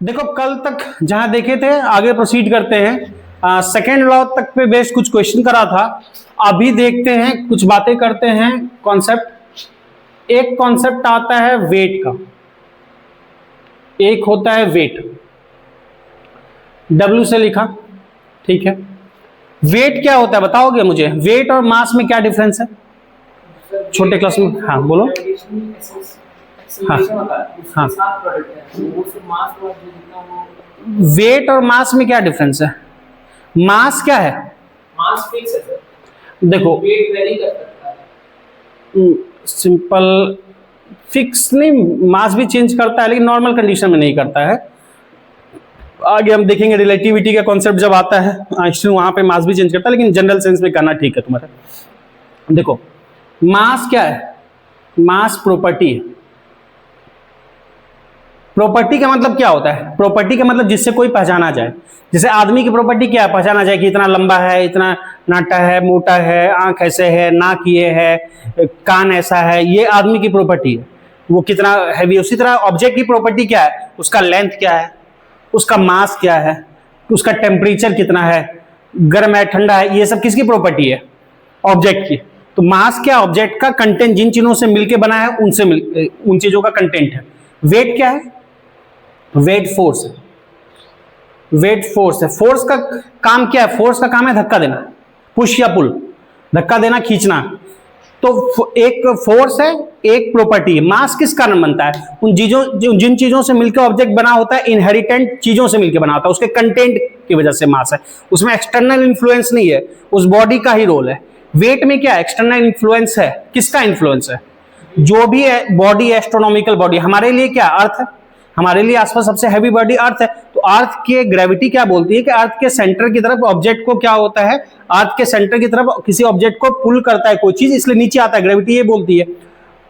देखो कल तक जहां देखे थे आगे प्रोसीड करते हैं। सेकेंड लॉ तक पे बेस्ड कुछ क्वेश्चन करा था। अभी देखते हैं कुछ बातें करते हैं। कॉन्सेप्ट एक कॉन्सेप्ट आता है वेट का, एक होता है वेट, डब्ल्यू से लिखा, ठीक है। वेट क्या होता है बताओगे मुझे? वेट और मास में क्या डिफरेंस है छोटे क्लास में? हाँ बोलो। हाँ हाँ, वेट और मास में क्या डिफरेंस है? मास क्या है? मास फिक्स है सर। देखो वेट वेरी कर सकता है। सिंपल फिक्स नहीं, मास भी चेंज करता है लेकिन नॉर्मल कंडीशन में नहीं करता है। आगे हम देखेंगे रिलेटिविटी का कॉन्सेप्ट जब आता है वहां पे मास भी चेंज करता है, लेकिन जनरल सेंस में करना ठीक है तुम्हारा। देखो मास क्या है? मास प्रॉपर्टी है। प्रॉपर्टी का मतलब क्या होता है? प्रॉपर्टी का मतलब जिससे कोई पहचाना जाए। जैसे आदमी की प्रॉपर्टी क्या है? पहचाना जाए कि इतना लंबा है, इतना नाटा है, मोटा है, आंख ऐसे है, नाक ये है, कान ऐसा है, ये आदमी की प्रॉपर्टी है। वो कितना हैवी। उसी तरह ऑब्जेक्ट की प्रॉपर्टी क्या है? उसका लेंथ क्या है, उसका मास क्या है, उसका टेम्परेचर कितना है, गर्म है ठंडा है, ये सब किसकी प्रॉपर्टी है? ऑब्जेक्ट की। तो मास क्या? ऑब्जेक्ट का कंटेंट, जिन चीजों से मिलकर बना है उनसे उन चीजों का कंटेंट है। वेट क्या है? वेट फोर्स है। वेट फोर्स है। फोर्स का काम क्या है? फोर्स का काम है धक्का देना, पुश या पुल, धक्का देना, खींचना। तो एक फोर्स है, एक प्रॉपर्टी है। मास किस कारण बनता है? उन चीजों जिन चीजों से मिलकर ऑब्जेक्ट बना होता है, इनहेरिटेंट चीजों से मिलकर बना होता है, उसके कंटेंट की वजह से मास है। उसमें एक्सटर्नल इंफ्लुएंस नहीं है, उस बॉडी का ही रोल है। वेट में क्या एक्सटर्नल इंफ्लुएंस है? किसका इंफ्लुएंस है? जो भी है बॉडी, एस्ट्रोनॉमिकल बॉडी। हमारे लिए क्या? अर्थ है। हमारे लिए आसपास सबसे हैवी बॉडी अर्थ है। तो अर्थ की ग्रेविटी क्या बोलती है कि अर्थ के सेंटर की तरफ ऑब्जेक्ट को क्या होता है? अर्थ के सेंटर की तरफ किसी ऑब्जेक्ट को पुल करता है कोई चीज, इसलिए नीचे आता है। ग्रेविटी ये बोलती है।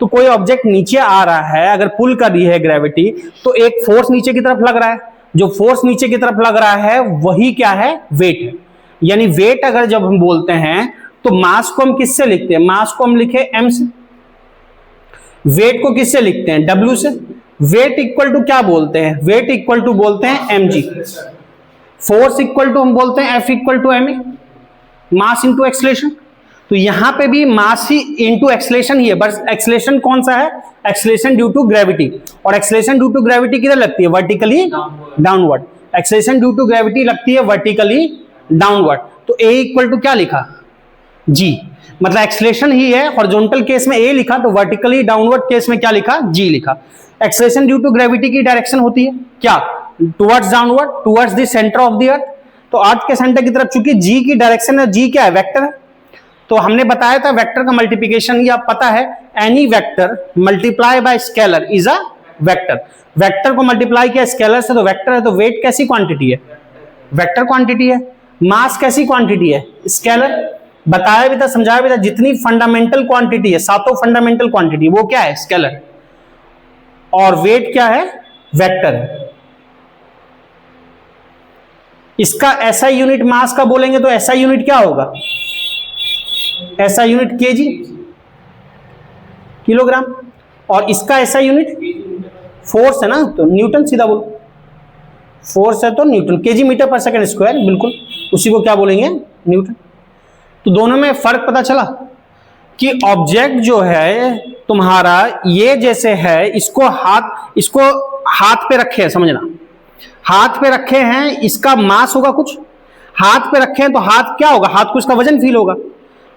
तो कोई ऑब्जेक्ट नीचे आ रहा है, अगर पुल कर रही है ग्रेविटी, तो एक फोर्स नीचे की तरफ लग रहा है। जो फोर्स नीचे की तरफ लग रहा है वही क्या है? वेट है। यानी वेट अगर जब हम बोलते हैं तो मास को हम किससे लिखते हैं? मास को हम लिखे एम से। वेट को किससे लिखते हैं? डब्ल्यू से। वेट इक्वल टू क्या बोलते हैं? वेट इक्वल टू बोलते हैं mg। फोर्स इक्वल टू हम बोलते हैं F equal to ma, mass into acceleration. तो यहां पे भी मास ही इंटू एक्सलेशन ही है, बस एक्सलेशन कौन सा है? Acceleration due to gravity. और एक्सलेशन ड्यू टू ग्रेविटी किधर लगती है? Vertically downward. Acceleration due to gravity लगती है वर्टिकली डाउनवर्ड। तो a इक्वल टू क्या लिखा? g, मतलब एक्सलेशन ही है। हॉरिजॉन्टल केस में a लिखा, तो वर्टिकली डाउनवर्ड केस में क्या लिखा? g लिखा। एक्सलेशन ड्यू टू ग्रेविटी की डायरेक्शन होती है क्या? Towards downward, towards the centre of the earth. तो अर्थ के सेंटर की तरफ, चूंकि g की डायरेक्शन है, g क्या है? वेक्टर है। तो हमने बताया था वेक्टर का मल्टीप्लिकेशन, ये आप पता है, any vector multiply by scalar is a vector. Vector को मल्टीप्लाई किया स्केलर से तो वेक्टर है। तो वेट कैसी क्वांटिटी है? वेक्टर क्वांटिटी है। मास कैसी क्वांटिटी है? स्केलर। बताया भी था, समझाया भी था, जितनी फंडामेंटल क्वांटिटी है, सातों फंडामेंटल क्वांटिटी, वो क्या है? स्केलर। और वेट क्या है? वेक्टर है। इसका एसआई यूनिट मास का बोलेंगे तो एसआई यूनिट क्या होगा? SI unit KG, kilogram. और इसका एसआई यूनिट फोर्स है ना, तो न्यूटन। सीधा बोलो, फोर्स है तो न्यूटन। केजी मीटर पर सेकंड स्क्वायर, बिल्कुल उसी को क्या बोलेंगे? न्यूटन। तो दोनों में फर्क पता चला कि ऑब्जेक्ट जो है तुम्हारा ये जैसे है, इसको हाथ पे रखे हैं, समझना, हाथ पे रखे हैं, इसका मास होगा कुछ। हाथ पे रखे हैं तो हाथ क्या होगा? हाथ को इसका वजन फील होगा,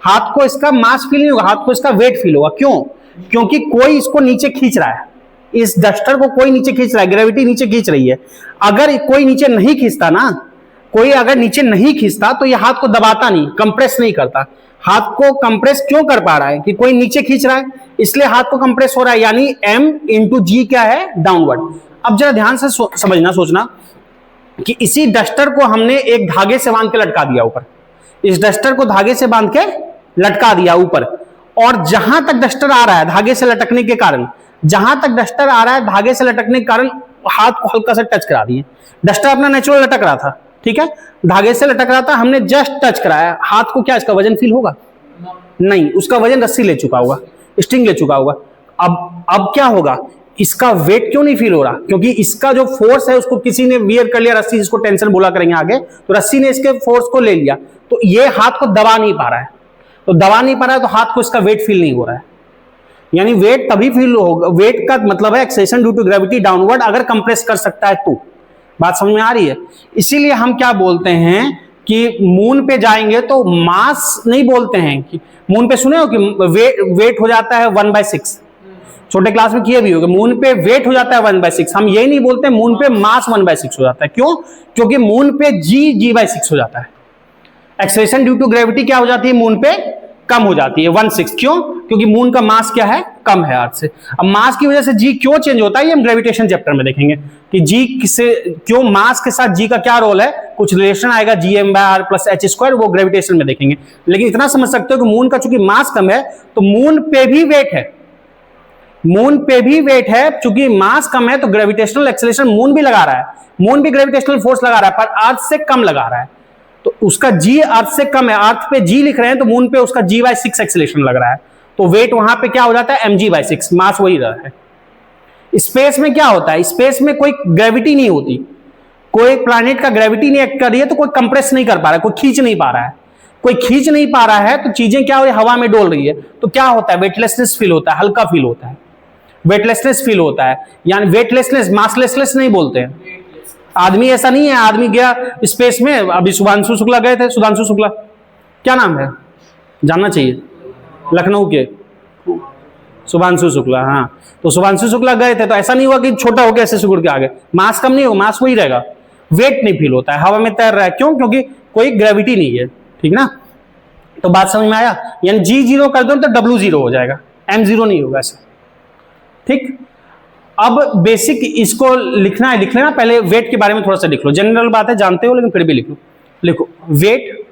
हाथ को इसका मास फील नहीं होगा, हाथ को इसका वेट फील होगा। क्यों? क्योंकि कोई इसको नीचे खींच रहा है, इस डस्टर को कोई नीचे खींच रहा है, ग्रेविटी नीचे खींच रही है। अगर कोई नीचे नहीं खींचता ना, कोई अगर नीचे नहीं खींचता तो ये हाथ को दबाता नहीं, कंप्रेस नहीं करता। हाथ को कंप्रेस क्यों कर पा रहा है? कि कोई नीचे खींच रहा है, इसलिए हाथ को कंप्रेस हो रहा है। यानी m इंटू जी क्या है? डाउनवर्ड। अब जरा ध्यान से समझना, सोचना कि इसी डस्टर को हमने एक धागे से बांध के लटका दिया ऊपर। इस डस्टर को धागे से बांध के लटका दिया ऊपर, और जहां तक डस्टर आ रहा है धागे से लटकने के कारण, जहां तक डस्टर आ रहा है धागे से लटकने के कारण हाथ को हल्का से टच करा दिए। डस्टर अपना नेचुरल लटक रहा था, ठीक है, धागे से लटक रहा था, हमने जस्ट टच कराया। हाथ को क्या इसका वजन फील होगा? नहीं, उसका वजन रस्सी ले चुका होगा, स्ट्रिंग ले चुका होगा। अब क्या होगा? इसका वेट क्यों नहीं फील हो रहा? क्योंकि इसका जो फोर्स है उसको किसी ने वियर कर लिया, रस्सी, जिसको टेंशन बोला करेंगे आगे, तो रस्सी ने इसके फोर्स को ले लिया, तो ये हाथ को दबा नहीं पा रहा है, तो दबा नहीं पा रहा है तो हाथ को इसका वेट फील नहीं हो रहा है। यानी वेट तभी फील होगा, वेट का मतलब है acceleration due to gravity downward, अगर कंप्रेस कर सकता है तो। बात समझ में आ रही है? इसीलिए हम क्या बोलते हैं कि मून पे जाएंगे तो मास नहीं बोलते हैं कि मून पे, सुने हो कि वेट हो जाता है 1/6, छोटे क्लास में किए भी होगा, मून पे वेट हो जाता है 1/6। हम ये नहीं बोलते मून पे मास 1/6 हो जाता है। क्यों? क्योंकि मून पे g/6 हो जाता है। एक्सेलेरेशन ड्यू टू ग्रेविटी क्या हो जाती है मून पे? कम हो जाती है 1/6। क्यों? क्योंकि मून का मास क्या है? कम है अर्थ से। अब मास की वजह से जी क्यों चेंज होता है ये हम ग्रेविटेशन चैप्टर में देखेंगे कि जी किससे क्यों, मास के साथ जी का क्या रोल है, कुछ रिलेशन आएगा gm/r + h², वो ग्रेविटेशन में देखेंगे। लेकिन इतना समझ सकते हो कि मून का चूंकि मास कम है तो मून पे भी वेट है, मून पे भी वेट है, चूंकि मास कम है तो ग्रेविटेशनल एक्सेलरेशन मून भी लगा रहा है, मून भी ग्रेविटेशनल फोर्स लगा रहा है, पर अर्थ से कम लगा रहा है, तो उसका जी अर्थ से कम है। अर्थ पे जी लिख रहे हैं तो मून पे उसका g/6 एक्सेलरेशन लग रहा है, तो वेट वहां पे क्या हो जाता है? mg/6, मास वही रहा है। स्पेस में क्या होता है? स्पेस में कोई ग्रेविटी नहीं होती, कोई प्लैनेट का ग्रेविटी नहीं एक्ट कर रही है तो कोई कंप्रेस नहीं कर पा रहा है, कोई खींच नहीं पा रहा है, कोई खींच नहीं पा रहा है तो चीजें क्या हो रही है? हवा में डोल रही है, तो क्या होता है? वेटलेसनेस फील होता है, हल्का फील होता है, वेटलेसनेस फील होता है। यानी वेटलेसनेस, मासलेसनेस नहीं बोलते हैं। आदमी ऐसा नहीं है, आदमी गया स्पेस में, अभी शुभांशु शुक्ला गए थे, सुधांशु शुक्ला क्या नाम है जानना चाहिए, लखनऊ के शुभांशु शुक्ला, हाँ, तो शुभांशु शुक्ला गए थे तो ऐसा नहीं हुआ कि छोटा होकर ऐसे सिकुड़ के आ गए, मास कम नहीं हो, मास वही रहेगा, वेट नहीं फील होता है, हवा में तैर रहा है। क्यों? क्योंकि कोई ग्रेविटी नहीं है। ठीक ना? तो बात समझ में आया? यानी g0 कर दो तो w0 हो जाएगा, m0 नहीं होगा ऐसा। ठीक, अब बेसिक इसको लिखना है, लिख लेना, पहले वेट के बारे में थोड़ा सा लिख लो, जनरल बात है जानते हो लेकिन फिर भी लिख लो। लिखो weight,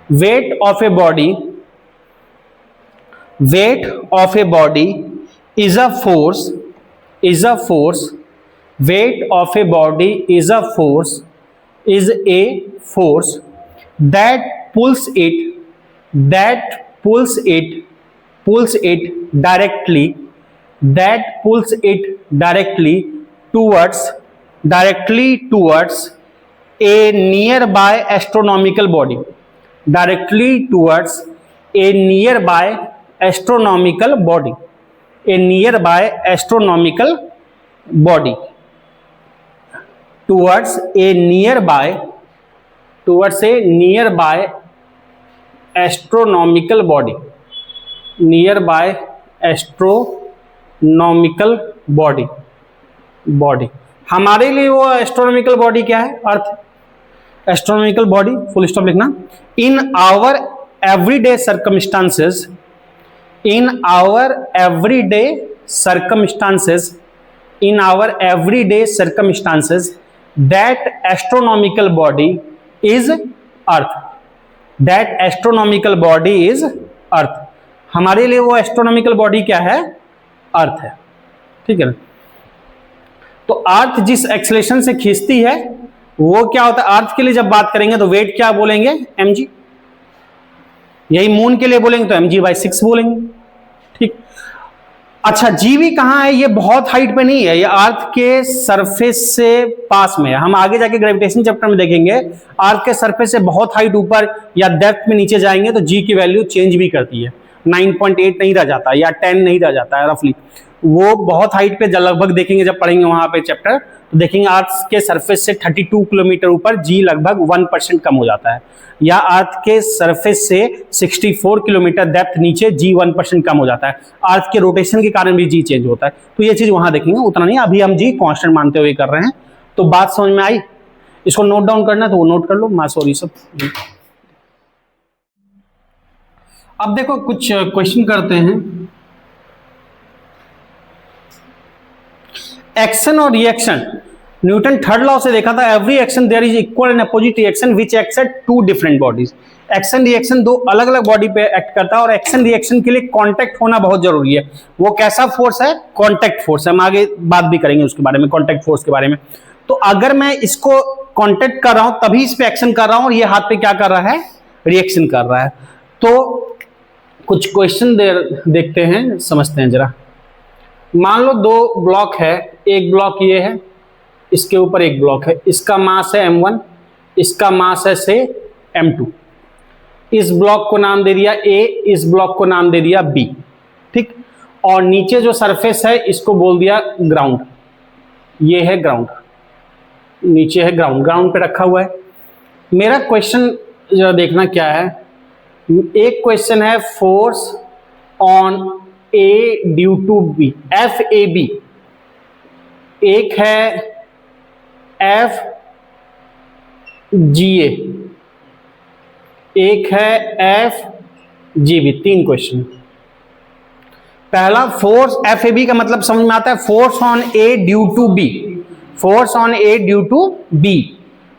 weight of a body, weight of a body is a force, is a force, weight of a body is a force, is a force that pulls it, that pulls it, pulls it directly, that pulls it directly towards, directly towards a nearby astronomical body, directly towards a nearby astronomical body, a nearby astronomical body, towards a nearby, towards a nearby astronomical body, nearby astronomical body, body हमारे लिए वो astronomical body क्या है? Earth. Astronomical body full stop लिखना। In our everyday circumstances, in our everyday circumstances, in our everyday circumstances that astronomical body is earth, that astronomical body is earth, हमारे लिए वो astronomical body क्या है? अर्थ है। ठीक है ना? तो अर्थ जिस एक्सेलरेशन से खींचती है वो क्या होता है? अर्थ के लिए जब बात करेंगे तो वेट क्या बोलेंगे? mg। यही मून के लिए बोलेंगे तो mg/6 बोलेंगे। ठीक, अच्छा जी भी कहां है? ये बहुत हाइट पे नहीं है, ये अर्थ के सरफेस से पास में है। हम आगे जाके ग्रेविटेशन चैप्टर में देखेंगे अर्थ के सरफेस से बहुत हाइट ऊपर या डेप्थ में नीचे जाएंगे तो जी की वैल्यू चेंज भी करती है, 9.8 नहीं रह जाता या 10 नहीं रह जाता है रफली। वो बहुत हाइट पे लगभग देखेंगे, जब पढ़ेंगे वहां पे चैप्टर तो देखेंगे अर्थ के सरफेस से 32 किलोमीटर ऊपर जी लगभग 1% कम हो जाता है, या अर्थ के सरफेस से 64 किलोमीटर डेप्थ नीचे जी 1% कम हो जाता है। अर्थ के रोटेशन के कारण भी जी चेंज होता है, तो ये चीज वहां देखेंगे, उतना नहीं। अभी हम जी कांस्टेंट मानते हुए कर रहे हैं। तो बात समझ में आई? इसको नोट डाउन करना तो वो नोट कर लो, मास और ये सब। अब देखो कुछ क्वेश्चन करते हैं। एक्शन और रिएक्शन, न्यूटन थर्ड लॉ से देखा था, every action there is equal and opposite reaction which acts at two different bodies. Action reaction दो अलग अलग बॉडी पे एक्ट करता है, और एक्शन रिएक्शन के लिए कांटेक्ट होना बहुत जरूरी है। वो कैसा फोर्स है? Contact force. हम आगे बात भी करेंगे उसके बारे में, कांटेक्ट फोर्स के बारे में। तो अगर मैं इसको कांटेक्ट कर रहा हूं तभी इस पे एक्शन कर रहा हूं, और ये हाथ पे क्या कर रहा है? रिएक्शन कर रहा है। तो कुछ क्वेश्चन देखते हैं, समझते हैं जरा। मान लो दो ब्लॉक है, एक ब्लॉक ये है, इसके ऊपर एक ब्लॉक है, इसका मास है m1, इसका मास है से m2। इस ब्लॉक को नाम दे दिया A, इस ब्लॉक को नाम दे दिया B, ठीक। और नीचे जो सरफेस है इसको बोल दिया ग्राउंड, ये है ग्राउंड, नीचे है ग्राउंड, ग्राउंड पे रखा हुआ है। मेरा क्वेश्चन जरा देखना क्या है। एक क्वेश्चन है force on A due to B, FAB, एक है FGA, एक है FGB, 3 क्वेश्चन। पहला फोर्स FAB का मतलब समझ में आता है, force on A due to B, force on A due to B।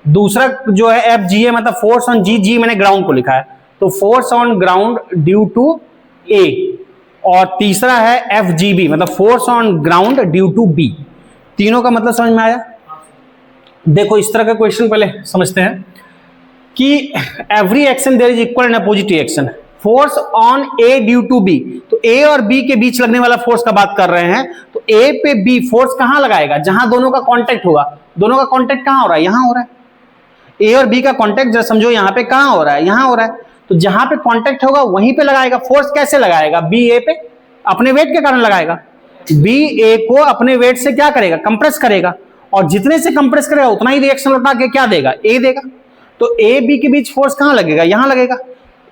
दूसरा जो है FGA मतलब फोर्स ऑन G मैंने ग्राउंड को लिखा है, तो force on ground due to A। और तीसरा है FGB मतलब force on ground due to B। तीनों का मतलब समझ में आया। देखो इस तरह का क्वेश्चन पहले समझते हैं कि every action there is equal and opposite reaction. Force on A due to B, तो A और B के बीच लगने वाला फोर्स का बात कर रहे हैं, तो A पे B फोर्स कहां लगाएगा, जहां दोनों का कांटेक्ट होगा। दोनों का कांटेक्ट कहां हो रहा है, यहां हो रहा है। A और B का कांटेक्ट जरा समझो, यहां पे कहां हो रहा है, यहां हो रहा है। तो जहां पे कांटेक्ट होगा वहीं पे लगाएगा फोर्स। कैसे लगाएगा, B A पे अपने वेट के कारण लगाएगा। B A को अपने वेट से क्या करेगा, कंप्रेस करेगा, और जितने से कंप्रेस करेगा उतना ही रिएक्शन लौटा के क्या देगा, A देगा। तो A B के बीच फोर्स कहां लगेगा, यहां लगेगा।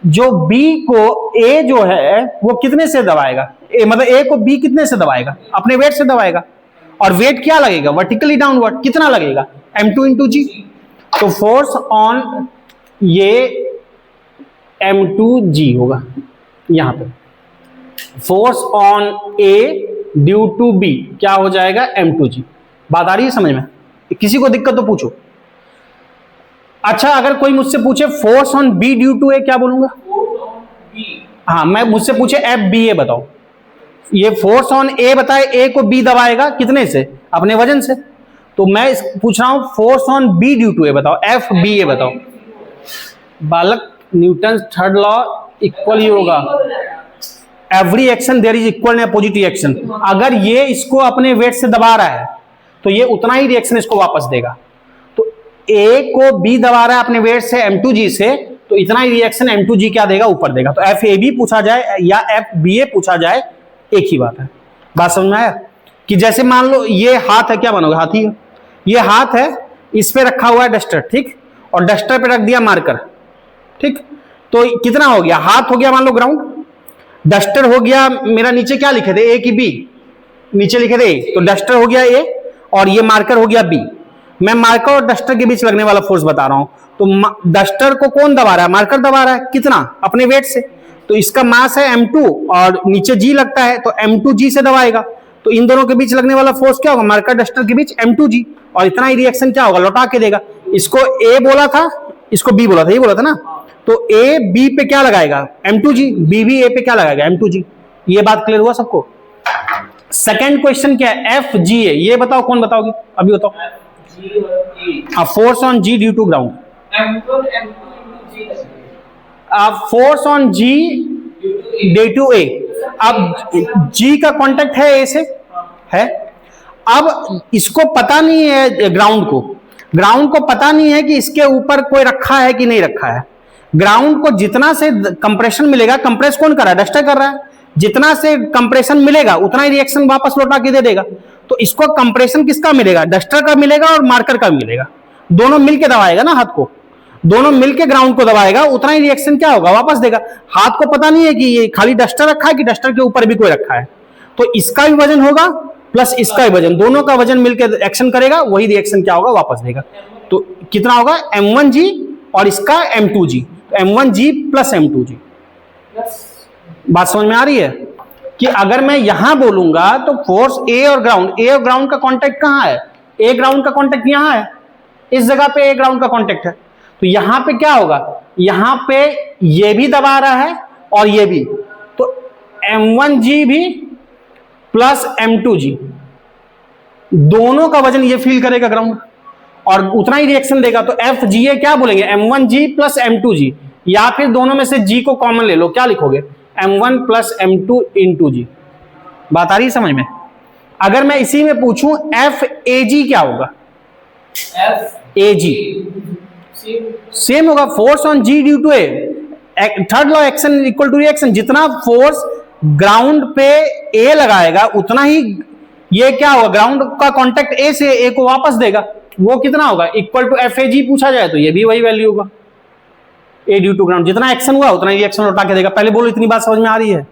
जो B को A जो है वो कितने से दबाएगा, मतलब A को B कितने से दबाएगा, अपने वेट से दबाएगा। और वेट क्या लगेगा, वर्टिकली डाउनवर्ड, कितना लगेगा, m2 इंटू जी। तो फोर्स ऑन ये m2g होगा। यहां पे force on A due to B क्या हो जाएगा, m2g। बात आ रही है समझ में, किसी को दिक्कत तो पूछो। अच्छा अगर कोई मुझसे पूछे force on B due to A, क्या बोलूंगा, हाँ मैं मुझसे पूछे FBA बताओ, ये फोर्स ऑन A बताए A को B दबाएगा कितने से, अपने वजन से। तो मैं पूछ रहा हूं force on B due to A बताओ, FBA बताओ। बालक न्यूटन थर्ड लॉ इक्वल ही होगा, every action there is equal and opposite reaction. अगर ये इसको अपने वेट से दबा रहा है तो ये उतना ही रिएक्शन इसको वापस देगा। तो A को B दबा रहा है अपने वेट से m2g से, तो इतना ही रिएक्शन m2g क्या देगा, ऊपर देगा। तो FAB पूछा जाए या FBA पूछा जाए एक ही बात है। बात समझ में आया कि जैसे मान लो ये हाथ है, क्या बनोगे, हाथी है। ये हाथ है, इस पे रखा हुआ है डस्टर, ठीक, और डस्टर पे रख दिया मार्कर, ठीक। तो कितना हो गया, हाथ हो गया मान लो ग्राउंड, डस्टर हो गया मेरा, नीचे क्या लिखे थे, A की B, नीचे लिखे थे A, तो डस्टर हो गया A और ये मार्कर हो गया B। मैं मार्कर और डस्टर के बीच लगने वाला फोर्स बता रहा हूं। तो डस्टर को कौन दबा रहा है, मार्कर दबा रहा है, कितना, अपने वेट से। तो इसका मास है m2 और नीचे G लगता है, तो m2G से दबाएगा। तो इन दोनों के बीच लगने वाला फोर्स क्या होगा, मार्कर डस्टर के बीच m2G, और इतना ही रिएक्शन क्या होगा, लौटा के देगा। इसको A बोला था, इसको B बोला था, ये बोला था ना। तो A B पे क्या लगाएगा, m2G, B भी A पे क्या लगाएगा, m2G। ये बात क्लियर हुआ सबको। सेकंड क्वेश्चन क्या है, FGA, ये बताओ कौन बताओगे, अभी बताओ। Force on G due to ground, force on G due to A। अब G का कांटेक्ट है A से, है। अब इसको पता नहीं है, ग्राउंड को पता नहीं है कि इसके ऊपर कोई रखा है कि नहीं रखा है। ग्राउंड को जितना से कंप्रेशन मिलेगा, कंप्रेस कौन कर रहा है, डस्टर कर रहा है, जितना से कंप्रेशन मिलेगा उतना ही रिएक्शन वापस लौटा के दे देगा। तो इसको कंप्रेशन किसका मिलेगा, डस्टर का मिलेगा और मार्कर का मिलेगा। दोनों मिलके दबाएगा ना हाथ को, दोनों मिलके ग्राउंड को दबाएगा, उतना ही रिएक्शन क्या होगा, वापस देगा। हाथ को पता नहीं है कि ये खाली डस्टर रखा है कि डस्टर के ऊपर भी कोई रखा है। तो इसका भी वजन होगा प्लस इसका भी वजन, दोनों का वजन मिलकर एक्शन करेगा, वही रिएक्शन क्या होगा, वापस देगा। तो कितना होगा, m1g और इसका m2g, तो m1g प्लस m2g। बात समझ में आ रही है कि अगर मैं यहां बोलूंगा तो फोर्स A और ग्राउंड का कांटेक्ट कहां है, A ग्राउंड का कांटेक्ट यहां है, इस जगह पे A ग्राउंड का कांटेक्ट है। तो यहां पे क्या होगा, यहां पे ये भी दबा रहा है और ये भी, तो m1g भी प्लस m2g, दोनों का वजन ये फील करेगा ग्राउंड और उतना ही रिएक्शन देगा। तो FGA क्या बोलेंगे, m1g प्लस m2g, या फिर दोनों में से G को कॉमन ले लो, क्या लिखोगे, m1 plus m2 into G। बात आ रही है समझ में। अगर मैं इसी में पूछूं एफ ए जी क्या होगा? एफ ए जी सेम होगा, force on G due to A, third law action equal to reaction, जितना फोर्स ग्राउंड पे ए लगाएगा उतना ही ये क्या होगा, ग्राउंड का कांटेक्ट ए से ए को वापस देगा, वो कितना होगा, इक्वल टू एफ ए जी पूछा जाए तो ये भी वही वैल्यू होगा, ए ड्यू टू ग्राउंड, जितना एक्शन हुआ उतना ही एक्शन लौटा के देगा। पहले बोलो इतनी बात समझ में आ रही है?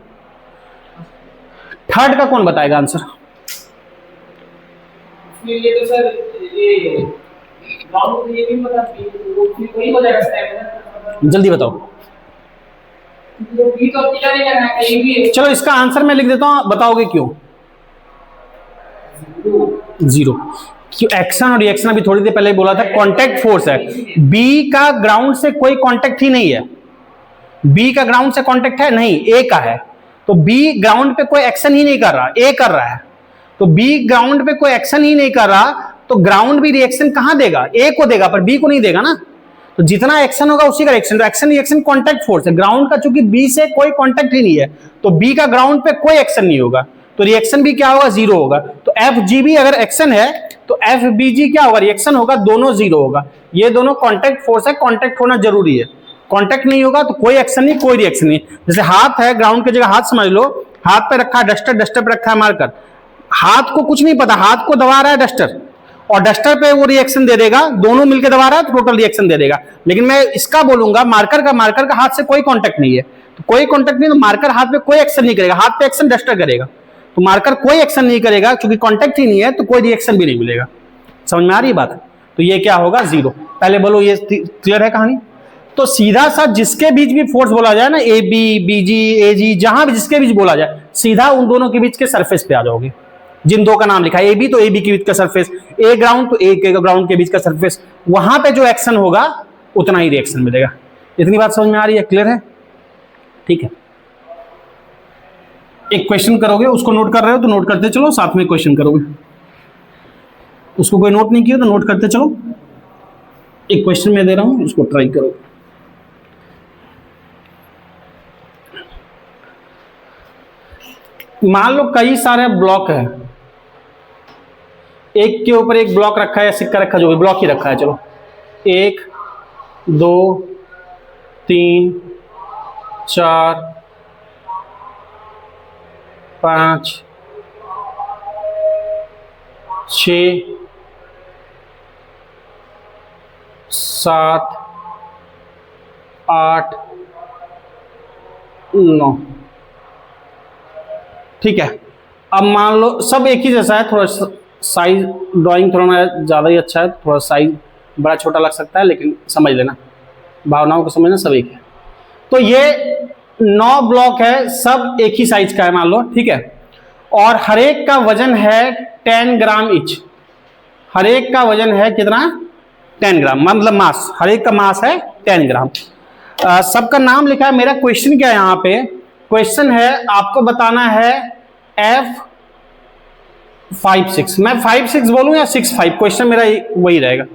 थर्ड का कौन बताएगा आंसर? ये तो सर ये ग्राउंड ये भी पता वही हो जाएगा, जल्दी बताओ। बी तो अकेला नहीं करना है, कहीं भी चलो इसका आंसर मैं लिख देता हूं, बताओगे क्यों? जीरो। क्यों? एक्शन और रिएक्शन अभी थोड़ी देर पहले बोला था, कांटेक्ट फोर्स है, बी का ग्राउंड से कोई कांटेक्ट ही नहीं है, बी का ग्राउंड से कांटेक्ट है नहीं, ए का है, तो बी ग्राउंड पे कोई एक्शन ही नहीं कर रहा, ए कर रहा है, तो बी ग्राउंड पे कोई एक्शन ही नहीं कर रहा, तो ग्राउंड भी रिएक्शन कहां देगा, ए को देगा, पर बी को नहीं देगा ना, तो जितना एक्शन होगा उसी का रिएक्शन, तो एक्शन रिएक्शन कांटेक्ट फोर्स है, ग्राउंड का चूंकि बी से कोई कांटेक्ट ही नहीं है, तो बी का ग्राउंड पे कोई एक्शन नहीं होगा, तो रिएक्शन भी क्या होगा, जीरो होगा। तो एफ जी भी अगर एक्शन है तो एफ बी जी क्या होगा, रिएक्शन होगा, दोनों जीरो होगा, ये दोनों कांटेक्ट फोर्स है, कांटेक्ट होना जरूरी है, कांटेक्ट नहीं होगा तो कोई एक्शन नहीं, कोई रिएक्शन नहीं। जैसे हाथ है, ग्राउंड की जगह हाथ समझ लो, हाथ पे रखा है डस्टर, डस्टर पे रखा है मार्कर, हाथ को कुछ नहीं पता, हाथ को दबा रहा है डस्टर, और डस्टर पे वो रिएक्शन दे देगा, दोनों मिलकर दबा रहा है तो टोटल रिएक्शन दे देगा। लेकिन मैं इसका बोलूंगा मार्कर का हाथ से कोई कांटेक्ट नहीं है, तो कोई कांटेक्ट नहीं, तो मार्कर हाथ पे कोई एक्शन नहीं करेगा, हाथ पे एक्शन डस्टर करेगा, तो मार्कर कोई एक्शन नहीं करेगा, क्योंकि कांटेक्ट ही नहीं है तो कोई रिएक्शन भी नहीं मिलेगा। समझ में आ रही है बात? तो ये क्या होगा, जीरो। पहले बोलो ये क्लियर है कहानी? तो सीधा सा जिसके बीच भी फोर्स बोला जाए ना, ए बी, बी जी, ए जी, जहां भी जिसके बीच बोला जाए, सीधा उन दोनों के बीच के सरफेस पे आ जाओगे, जिन दो का नाम लिखा है, ए बी तो ए बी के बीच का सरफेस, ए ग्राउंड तो ए के ग्राउंड के बीच का सरफेस, वहां पे जो एक्शन होगा उतना ही रिएक्शन मिलेगा। इतनी बात समझ में आ रही है, क्लियर है? ठीक है, एक क्वेश्चन करोगे, उसको नोट कर रहे हो तो नोट करते चलो, साथ में क्वेश्चन करोगे, उसको कोई नोट नहीं किया तो नोट करते चलो। एक क्वेश्चन मैं दे रहा हूं, उसको ट्राई करो। मान लो कई सारे ब्लॉक है, एक के ऊपर एक ब्लॉक रखा है या सिक्का रखा, जो भी ब्लॉक ही रखा है, चलो 1 2 3 4 5 6 7 8 9, ठीक है। अब मान लो सब एक ही जैसा है, थोड़ा साइज ड्राइंग थोड़ा ज़्यादा ही अच्छा है, थोड़ा साइज बड़ा छोटा लग सकता है, लेकिन समझ लेना, भावनाओं को समझना, सब एक है। तो ये 9 ब्लॉक है, सब एक ही साइज का है मान लो, ठीक है, और हर एक का वजन है 10 ग्राम ईच, हर एक का वजन है कितना, 10 ग्राम, मतलब मास, हर एक का मास है 10 ग्राम। सबका नाम लिखा है। मेरा क्वेश्चन क्या है यहाँ पे, क्वेश्चन है आपको बताना है F5-6, मैं 5-6 बोलूं या 6-5, क्वेश्चन मेरा वही रहेगा।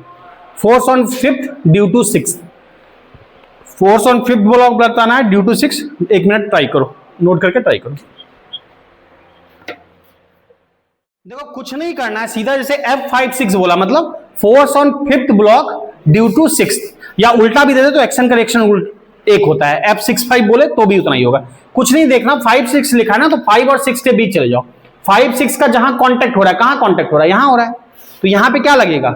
Force on fifth due to 6, force on fifth block बताना है ड्यू टू 6। 1 मिनट ट्राई करो, नोट करके ट्राई करो। देखो कुछ नहीं करना है, सीधा जैसे F5-6 बोला मतलब force on fifth block due to 6, या उल्टा भी दे दे तो एक्शन का रिएक्शन एक होता है, F6-5 बोले तो भी उतना ही होगा। कुछ नहीं देखना, 5-6 लिखा है ना, तो 5 और 6 के बीच चले जाओ। 5-6 का जहां कांटेक्ट हो रहा है, कहां कांटेक्ट हो रहा है, यहां हो रहा है, तो यहां पे क्या लगेगा,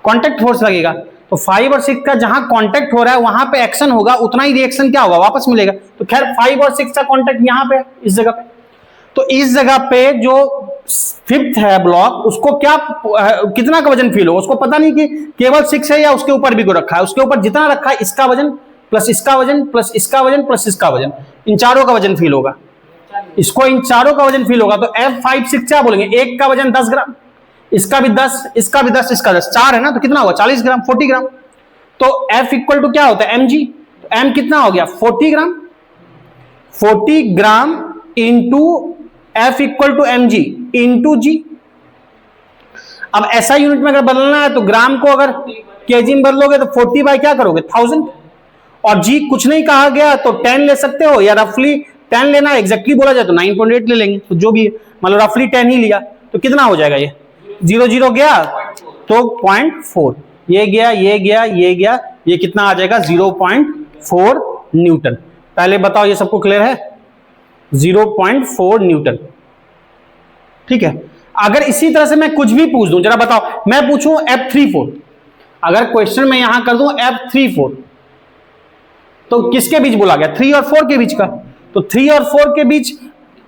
कांटेक्ट फोर्स लगेगा। तो 5 और 6 का जहां कांटेक्ट हो रहा है वहां पे एक्शन होगा, उतना ही रिएक्शन क्या होगा, वापस मिलेगा। तो खैर 5 और 6 का कांटेक्ट यहां पे इस जगह पे, तो इस जगह पे जो फिफ्थ है ब्लॉक, उसको क्या कितना का वजन फील होगा, उसको पता नहीं कि केवल 6 है या उसके ऊपर भी को रखा है, उसके ऊपर जितना रखा है इसका वजन प्लस इसका वजन प्लस इसका वजन प्लस इसका वजन, इन चारों का वजन फील होगा, इसको इन चारों का वजन फील होगा। तो F5-6 क्या बोलेंगे, एक का वजन 10 ग्राम, इसका भी 10, इसका भी 10, इसका 10, 4 है ना, तो कितना होगा 40 ग्राम, 40 ग्राम। तो F इक्वल टू क्या होता है, mg, तो m कितना हो गया 40 gram, 40 gram into F equal to mg into g। अब ऐसा यूनिट में अगर बदलना है तो ग्राम को अगर केजी में बदलोगे तो 40 बाय क्या करोगे 1000, और जी कुछ नहीं कहा गया तो 10 ले सकते हो, या रफली 10 लेना, एग्जैक्टली बोला जाए तो 9.8 ले लेंगे, तो जो भी मतलब रफली 10 ही लिया। तो कितना हो जाएगा, ये 0 0 गया तो 0.4, ये गया ये गया ये गया, ये कितना आ जाएगा 0.4 न्यूटन। पहले बताओ ये सबको क्लियर है, 0.4 न्यूटन। ठीक है, अगर इसी तरह से मैं कुछ भी पूछ दूं, जरा बताओ, मैं पूछूं F34, अगर क्वेश्चन में यहां कर दूं F34, तो किसके बीच बोला गया, 3 और 4 के बीच का। तो 3 और 4 के बीच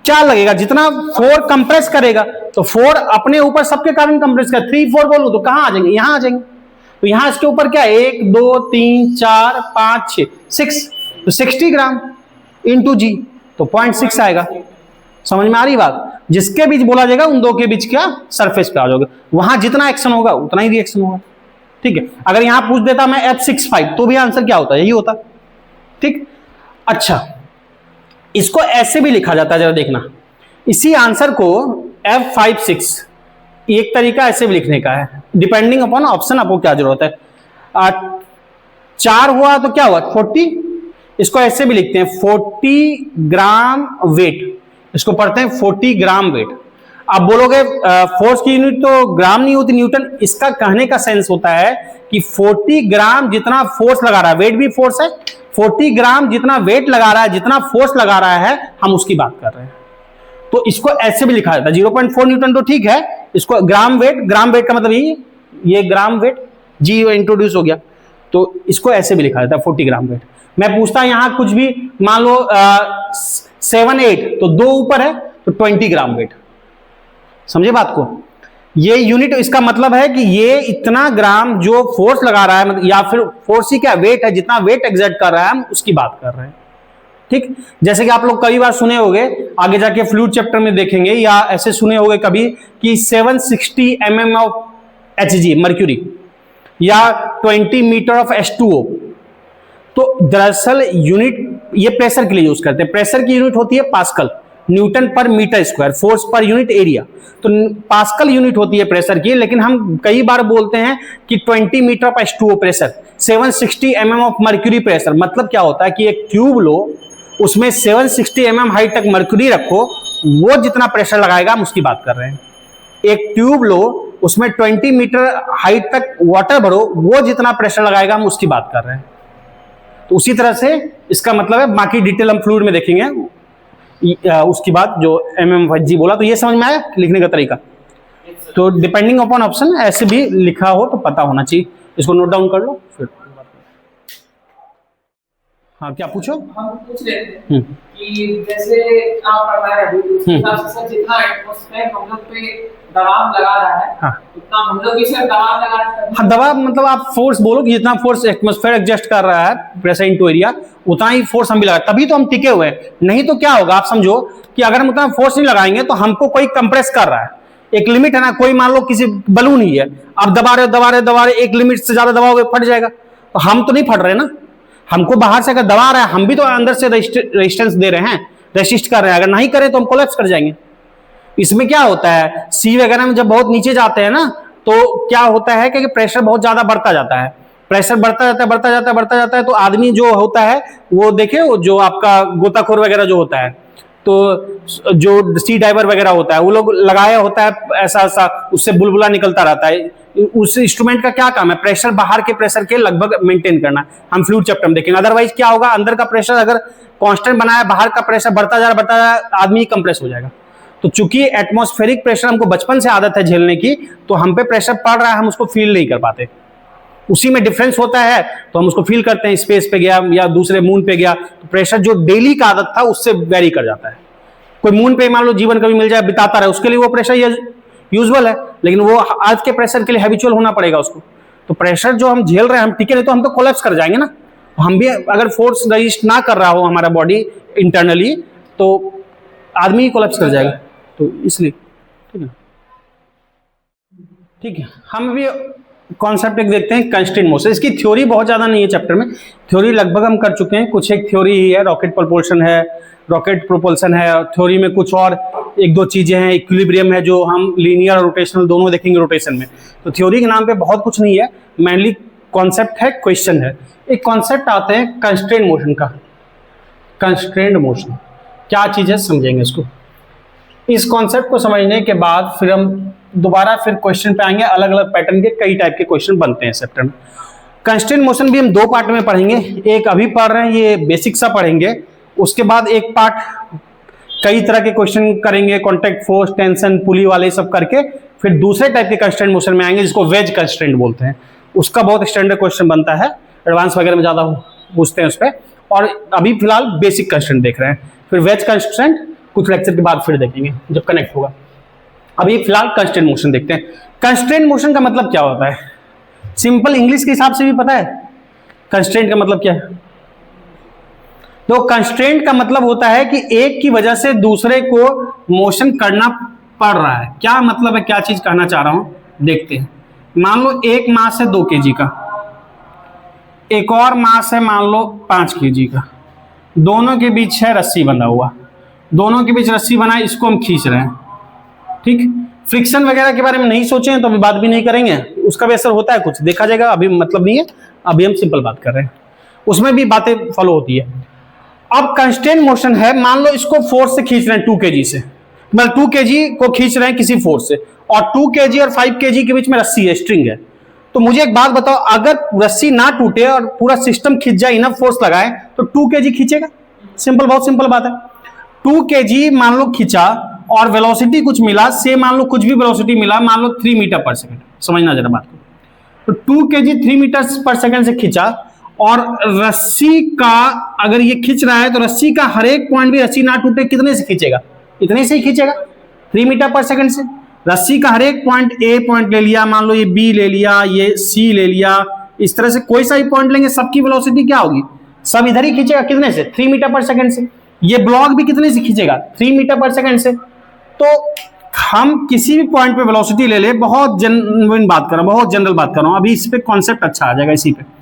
क्या लगेगा, जितना 4 कंप्रेस करेगा, तो 4 अपने ऊपर सबके कारण कंप्रेस कर, 3 4 बोलूं तो कहां आ जाएंगे, यहां आ जाएंगे। तो यहां इसके ऊपर क्या, 1 2 3 4 5 6 6, तो 60 ग्राम इंटू जी, तो 0.6 आएगा। समझ में आ रही बात, जिसके बीच बोला जाएगा उन दो के बीच क्या सरफेस पे आ जाओगे, वहां जितना एक्शन होगा उतना ही रिएक्शन होगा। ठीक है, अगर यहां पूछ देता मैं F65 तो भी आंसर क्या होता, यही होता। ठीक, अच्छा इसको ऐसे भी लिखा जाता है, जरा देखना, इसी आंसर को F56 एक तरीका ऐसे भी लिखने का है, डिपेंडिंग अपॉन ऑप्शन आपको क्या जरूरत है। 4 हुआ तो क्या हुआ 40, इसको ऐसे भी लिखते हैं 40 ग्राम वेट, इसको पढ़ते हैं 40 ग्राम वेट। आप बोलोगे फोर्स की यूनिट तो ग्राम नहीं होती न्यूटन, इसका कहने का सेंस होता है कि 40 ग्राम जितना फोर्स लगा रहा है, वेट भी फोर्स है, 40 ग्राम जितना वेट लगा रहा है, जितना फोर्स लगा रहा है, हम उसकी बात कर रहे हैं। तो इसको ऐसे भी लिखा जाता है 0.4 न्यूटन, तो ठीक है, इसको ग्राम वेट का मतलब ये ग्राम वेट, जी इंट्रोड्यूस हो गया, तो इसको ऐसे भी लिखा जाता है 40 ग्राम वेट। मैं पूछता यहां कुछ भी, मान लो 7 8, तो 2 ऊपर है तो 20 ग्राम वेट। समझे बात को, ये यूनिट, इसका मतलब है कि ये इतना ग्राम जो फोर्स लगा रहा है, या फिर फोर्स ही क्या वेट है, जितना वेट एग्जर्ट कर रहा है, हम उसकी बात कर रहे हैं। ठीक, जैसे कि आप लोग कई बार सुने होंगे, आगे जाके फ्लूइड चैप्टर में देखेंगे, या ऐसे सुने होंगे कभी कि 760 mm ऑफ Hg मर्क्यूरी या 20 मीटर ऑफ H2O। तो दरअसल यूनिट ये प्रेशर के लिए यूज करते हैं, प्रेशर की यूनिट होती है पास्कल, न्यूटन पर मीटर स्क्वायर, फोर्स पर यूनिट एरिया, तो पास्कल यूनिट होती है प्रेशर की। लेकिन हम कई बार बोलते हैं कि 20 metre of H2O pressure, 760 mm of mercury pressure. मतलब क्या होता है कि एक ट्यूब लो, उसमें 760 mm हाइट तक मर्क्यूरी रखो, वो जितना प्रेशर लगाएगा हम उसकी बात कर रहे हैं। एक ट्यूब लो, उसमें 20 मीटर हाइट तक वाटर भरो, वो जितना प्रेशर लगाएगा हम उसकी बात कर रहे हैं। तो उसी तरह से इसका मतलब है, बाकी डिटेल हम फ्लूइड में देखेंगे उसकी बात, जो mm/g बोला। तो ये समझ में आया लिखने का तरीका। तो डिपेंडिंग अपॉन ऑप्शन ऐसे भी लिखा हो तो पता होना चाहिए, इसको नोट डाउन कर लो फिर। हाँ क्या पूछो, हम पूछ रहे थे कि जैसे आप पढ़ा रहे हैं उस हिसाब से सर जितना एटमॉस्फेयर हम लोग पे दबाव लगा रहा है, हाँ उतना हम लोग भी सर दबाव लगा रहे हैं। हाँ, दबाव मतलब आप फोर्स बोलो कि जितना फोर्स एटमॉस्फेयर एडजस्ट कर रहा है प्रेशर इनटू एरिया, उतना ही फोर्स हम भी लगा, तभी तो हम टिके हुए हैं। नहीं तो क्या होगा, आप समझो कि अगर हम उतना फोर्स नहीं लगाएंगे तो हमको कोई कंप्रेस कर रहा है, एक लिमिट है ना। कोई मान लो किसी बलून ही है, आप दबा रहे, एक लिमिट से ज्यादा दबाओगे फट जाएगा। तो हम तो नहीं फट रहे ना, हमको बाहर से अगर दबा रहा है, हम भी तो अंदर से रेजिस्टेंस दे रहे हैं, रेसिस्ट कर रहे हैं। अगर नहीं करें तो हम कोलैप्स कर जाएंगे। इसमें क्या होता है, सी वगैरह में जब बहुत नीचे जाते हैं ना, तो क्या होता है कि प्रेशर बहुत ज्यादा बढ़ता जाता है, प्रेशर बढ़ता जाता है। तो आदमी जो होता है वो देखे, वो जो आपका गोताखोर वगैरह जो होता है, तो जो सी डाइवर वगैरह होता है, वो लोग लगाया होता है ऐसा, उससे बुलबुला निकलता रहता है। उस इंस्ट्रूमेंट का क्या काम है, प्रेशर बाहर के प्रेशर के लगभग मेंटेन करना। हम फ्लूइड चैप्टर में देखेंगे। अदरवाइज क्या होगा, अंदर का प्रेशर अगर कांस्टेंट बनाया, बाहर का प्रेशर बढ़ता जा रहा, आदमी कंप्रेस हो जाएगा। तो चूंकि एटमॉस्फेरिक प्रेशर हमको बचपन से आदत है झेलने की, तो हम पे प्रेशर पड़ रहा है, हम उसको फील नहीं कर पाते। उसी में डिफरेंस होता है तो हम उसको फील करते हैं। स्पेस पे गया या दूसरे मून पे गया, तो प्रेशर जो डेली का आदत था उससे वेरी कर जाता है। कोई मून पे मान लो जीवन कभी मिल जाए, बिताता रहे, उसके लिए वो प्रेशर यूजुअल है, लेकिन वो आज के प्रेशर के लिए हैबिचुअल होना पड़ेगा उसको। तो प्रेशर जो हम झेल रहे हैं, हम टिके नहीं तो हम तो कोलैप्स कर जाएंगे ना। हम भी अगर फोर्स रजिस्ट ना कर रहा हो हमारा बॉडी इंटरनली, तो आदमी ही कोलैप्स कर जाएगा। तो इसलिए ठीक है, हम भी कॉन्सेप्ट एक देखते हैं, कंस्ट्रेंट मोशन। इसकी थ्योरी बहुत ज़्यादा नहीं है चैप्टर में, थ्योरी लगभग हम कर चुके हैं। कुछ एक थ्योरी ही है, रॉकेट प्रपोल्शन है, रॉकेट प्रोपल्सन है। थ्योरी में कुछ और एक दो चीज़ें हैं, इक्विलिब्रियम है, जो हम लीनियर और रोटेशनल दोनों देखेंगे रोटेशन में। तो थ्योरी के नाम पे बहुत कुछ नहीं है, मेनली कॉन्सेप्ट है, क्वेश्चन है। एक कॉन्सेप्ट आते हैं कंस्ट्रेंट मोशन का। कंस्ट्रेंट मोशन क्या चीज़ है, समझेंगे इसको। इस कॉन्सेप्ट को समझने के बाद फिर हम दोबारा फिर क्वेश्चन पे आएंगे। अलग अलग पैटर्न के कई टाइप के क्वेश्चन बनते हैं चैप्टर में। कंस्ट्रेंट मोशन भी हम दो पार्ट में पढ़ेंगे। एक अभी पढ़ रहे हैं, ये बेसिक सा पढ़ेंगे। उसके बाद एक पार्ट कई तरह के क्वेश्चन करेंगे, कॉन्टैक्ट फोर्स, टेंशन, पुली वाले सब करके फिर दूसरे टाइप के कंस्ट्रेंट मोशन में आएंगे जिसको वेज कंस्ट्रेंट बोलते हैं। उसका बहुत स्टैंडर्ड क्वेश्चन बनता है, एडवांस वगैरह में ज्यादा पूछते हैं उस पर। और अभी फिलहाल बेसिक कंस्ट्रेंट देख रहे हैं, फिर वेज कंस्ट्रेंट कुछ लेक्चर के बाद फिर देखेंगे जब कनेक्ट होगा। अभी फिलहाल कंस्ट्रेंट मोशन देखते हैं। कंस्ट्रेंट मोशन का मतलब क्या होता है? सिंपल इंग्लिश के हिसाब से भी पता है कंस्ट्रेंट का मतलब क्या है? तो कंस्ट्रेंट का मतलब होता है कि एक की वजह से दूसरे को मोशन करना पड़ रहा है। क्या मतलब है, क्या चीज कहना चाह रहा हूं, देखते हैं। मान लो एक मास है 2 kg का, एक और मास है मान लो 5 kg का, दोनों के बीच है रस्सी बंधा हुआ, दोनों के बीच रस्सी बना है, इसको हम खींच रहे हैं। ठीक, फ्रिक्शन वगैरह के बारे में नहीं सोचे हैं तो अभी बात भी नहीं करेंगे, उसका भी असर होता है कुछ, देखा जाएगा, अभी मतलब नहीं है, अभी हम सिंपल बात कर रहे हैं, उसमें भी बातें फॉलो होती है। अब कंस्ट्रेंट मोशन है, मान लो इसको फोर्स से खींच रहे हैं 2 kg से, मतलब 2 kg को खींच रहे हैं किसी फोर्स से, और 2 kg और 5 kg के बीच में रस्सी है, स्ट्रिंग है। तो मुझे एक बात बताओ, अगर रस्सी ना टूटे और पूरा सिस्टम खींच जाए, इनफ फोर्स लगाए, तो 2 kg खींचेगा? सिंपल, बहुत सिंपल बात है। 2 kg मान लो खींचा और वेलोसिटी कुछ मिला, से मान लो कुछ भी वेलोसिटी मिला, मान लो 3 मीटर पर सेकंड, समझना जरा बात को। तो 2 kg 3 मीटर पर सेकंड से खींचा, और रस्सी का अगर ये खींच रहा है तो रस्सी का हर एक पॉइंट भी रस्सी ना टूटे कितने से खींचेगा? इतने से ही खींचेगा, 3 मीटर पर सेकंड से। रस्सी का हर एक पॉइंट, ए पॉइंट ले लिया, मान लो ये बी ले लिया, ये सी ले लिया, इस तरह से कोई सा ही पॉइंट लेंगे, सबकी वेलोसिटी क्या होगी? सब इधर ही खींचेगा, कितने से? 3 मीटर पर सेकंड से। ये ब्लॉक भी कितने से खींचेगा? 3 मीटर पर सेकंड से। तो हम किसी भी पॉइंट पे वेलोसिटी ले ले, बहुत जेन्युइन बात कर रहा हूं, बहुत जनरल बात कर रहा हूं, अभी इस पे कॉन्सेप्ट अच्छा आ जाएगा। इसी पे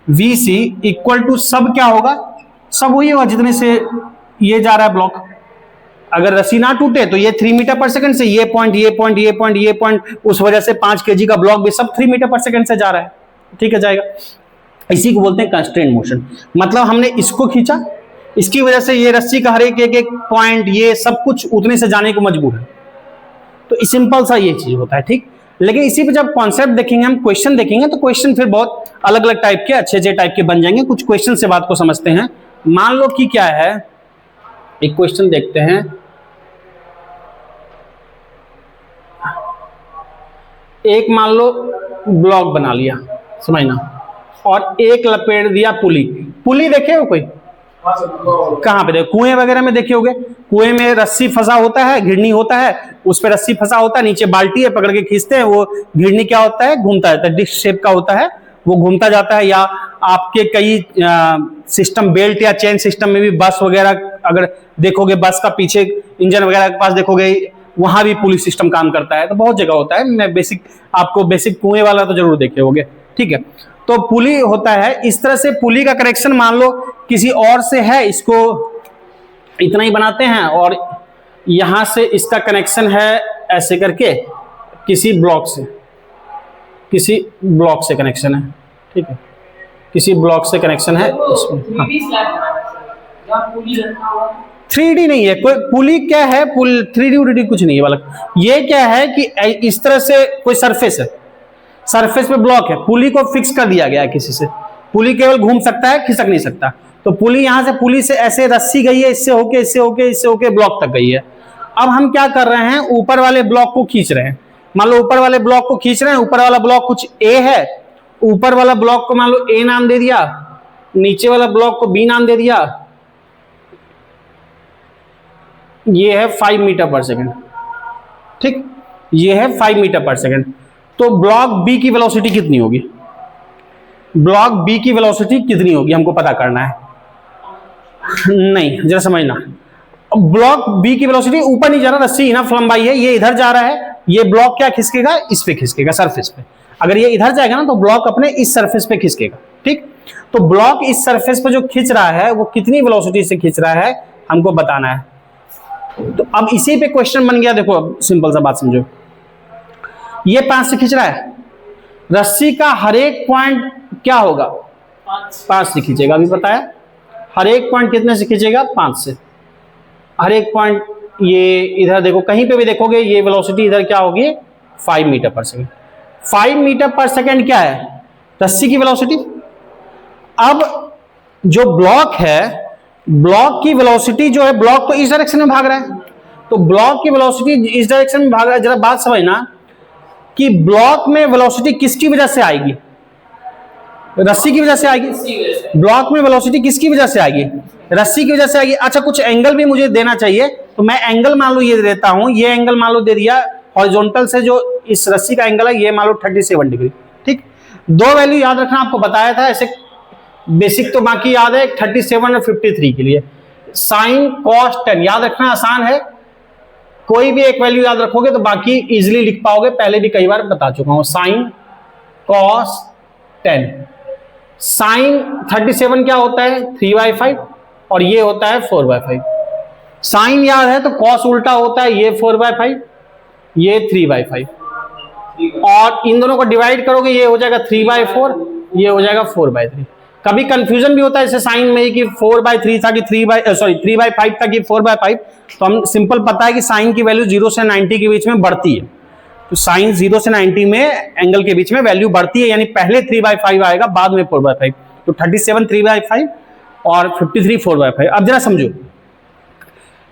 VC इक्वल टू सब क्या होगा? सब वही होगा जितने से ये जा रहा है ब्लॉक। अगर रस्सी ना टूटे तो ये 3 मीटर पर सेकंड से, ये पॉइंट, ये पॉइंट, ये पॉइंट, ये पॉइंट, उस वजह से 5 kg का ब्लॉक भी सब 3 मीटर पर सेकंड से जा रहा है। ठीक है, जाएगा। इसी को बोलते हैं कंस्ट्रेंट मोशन। मतलब हमने इसको खींचा, इसकी वजह से ये रस्सी का हर एक पॉइंट, ये सब कुछ उतने से जाने को मजबूर है। तो सिंपल सा ये चीज होता है। ठीक, लेकिन इसी पे जब कॉन्सेप्ट देखेंगे, हम क्वेश्चन देखेंगे, तो क्वेश्चन फिर बहुत अलग अलग टाइप के, अच्छे अच्छे टाइप के बन जाएंगे। कुछ क्वेश्चन से बात को समझते हैं। मान लो कि क्या है, एक क्वेश्चन देखते हैं। एक मान लो ब्लॉक बना लिया, समझना, और एक लपेट दिया पुली। पुली देखे हो कोई? कहां पे देखो? कुएं वगैरह में देखे होगे, कुएं में रस्सी फंसा होता है, घिरनी होता है, उस पर रस्सी फंसा होता है, नीचे बाल्टी है, पकड़ के खींचते हैं, वो घिरनी क्या होता है? घूमता रहता है, डिस्क शेप का होता है, वो घूमता जाता है। या आपके कई सिस्टम, बेल्ट या चेन सिस्टम में भी, बस वगैरह अगर देखोगे, बस का पीछे इंजन वगैरह के पास देखोगे, वहां भी पुलिस सिस्टम काम करता है। तो बहुत जगह होता है, मैं बेसिक आपको बेसिक कुएं वाला तो जरूर देखे होगे। ठीक है, तो पुली होता है इस तरह से। पुली का कनेक्शन मान लो किसी और से है, इसको इतना ही बनाते हैं, और यहां से इसका कनेक्शन है ऐसे करके किसी ब्लॉक से, किसी ब्लॉक से कनेक्शन है। ठीक है, किसी ब्लॉक से कनेक्शन है इसमें। 3D नहीं है कोई पुली, क्या है पुल, 3D उडी कुछ नहीं है वाला। ये क्या है कि इस तरह से कोई सरफेस है, सरफेस पे ब्लॉक है, पुली को फिक्स कर दिया गया है किसी से। पुली केवल घूम सकता है, खिसक नहीं सकता। तो पुली यहां से, पुली से ऐसे रस्सी गई है, इससे होके, इससे होके, इससे होके ब्लॉक तक गई है। अब हम क्या कर रहे हैं, ऊपर वाले ब्लॉक को खींच रहे हैं। मान लो ऊपर वाले ब्लॉक को खींच रहे हैं, ऊपर वाला ब्लॉक कुछ A है, ऊपर वाला ब्लॉक को मान लो A नाम दे दिया, नीचे वाला ब्लॉक को B नाम दे दिया। ये है 5 मीटर पर सेकंड। ठीक, ये है 5 मीटर पर सेकंड। तो ब्लॉक B की वेलोसिटी कितनी होगी? ब्लॉक B की वेलोसिटी कितनी होगी हमको पता करना है। नहीं, जरा समझना, ब्लॉक B की वेलोसिटी ऊपर नहीं जा रहा, रस्सी इनफ लंबाई है, ये इधर जा रहा है, ये ब्लॉक क्या खिसकेगा? इस पे खिसकेगा, सरफेस पे। अगर ये इधर जाएगा ना तो ब्लॉक अपने इस सरफेस पे खिसकेगा। ठीक, तो ब्लॉक इस सरफेस पे जो खींच रहा है वो कितनी वेलोसिटी से खींच रहा है हमको बताना है। तो अब इसी पे क्वेश्चन बन गया। देखो अब सिंपल सा बात समझो, ये 5 से खींच रहा है, रस्सी का हर एक पॉइंट क्या होगा? 5 से खींचेगा। अभी बताया, हर एक पॉइंट कितने से खींचेगा? 5 से। हर एक पॉइंट ये इधर देखो, कहीं पे भी देखोगे ये वेलोसिटी इधर क्या होगी, 5 मीटर पर सेकेंड। 5 मीटर पर सेकेंड क्या है, रस्सी की वेलोसिटी। अब जो ब्लॉक है, ब्लॉक की वेलोसिटी जो है, ब्लॉक तो इस डायरेक्शन में भाग रहा है, तो ब्लॉक की वेलोसिटी इस डायरेक्शन में भाग रहा है। जरा बात समझना कि ब्लॉक में वेलोसिटी किसकी वजह से आएगी, रस्सी की वजह से आएगी। ब्लॉक में वेलोसिटी किसकी वजह से आएगी, रस्सी की वजह से आएगी। अच्छा, कुछ एंगल भी मुझे देना चाहिए, तो मैं एंगल मान लो ये देता हूं, ये एंगल मान लो दे दिया हॉरिजॉन्टल से, जो इस रस्सी का एंगल है ये मान लो 37 डिग्री। ठीक, दो वैल्यू याद रखना, आपको बताया था ऐसे बेसिक, तो बाकी याद है 37 और 53 के लिए। साइन कॉस टेन याद रखना आसान है, कोई भी एक वैल्यू याद रखोगे तो बाकी इजिली लिख पाओगे, पहले भी कई बार बता चुका हूं। साइन कॉस 10, साइन 37 क्या होता है 3/5 और ये होता है 4/5। साइन याद है तो कॉस उल्टा होता है, ये 4/5 ये 3/5, और इन दोनों को डिवाइड करोगे ये हो जाएगा 3/4, ये हो जाएगा 4/3। कभी कंफ्यूजन भी होता है जैसे साइन में कि 4/3 था कि 3/5 था कि 4/5, तो हम सिंपल पता है कि साइन की वैल्यू 0 से 90 के बीच में बढ़ती है, तो साइन 0 से 90 में एंगल के बीच में वैल्यू बढ़ती है, यानी पहले 3/5 आएगा बाद में 4/5, तो 37 3/5 और 53 4/5। अब जरा समझो,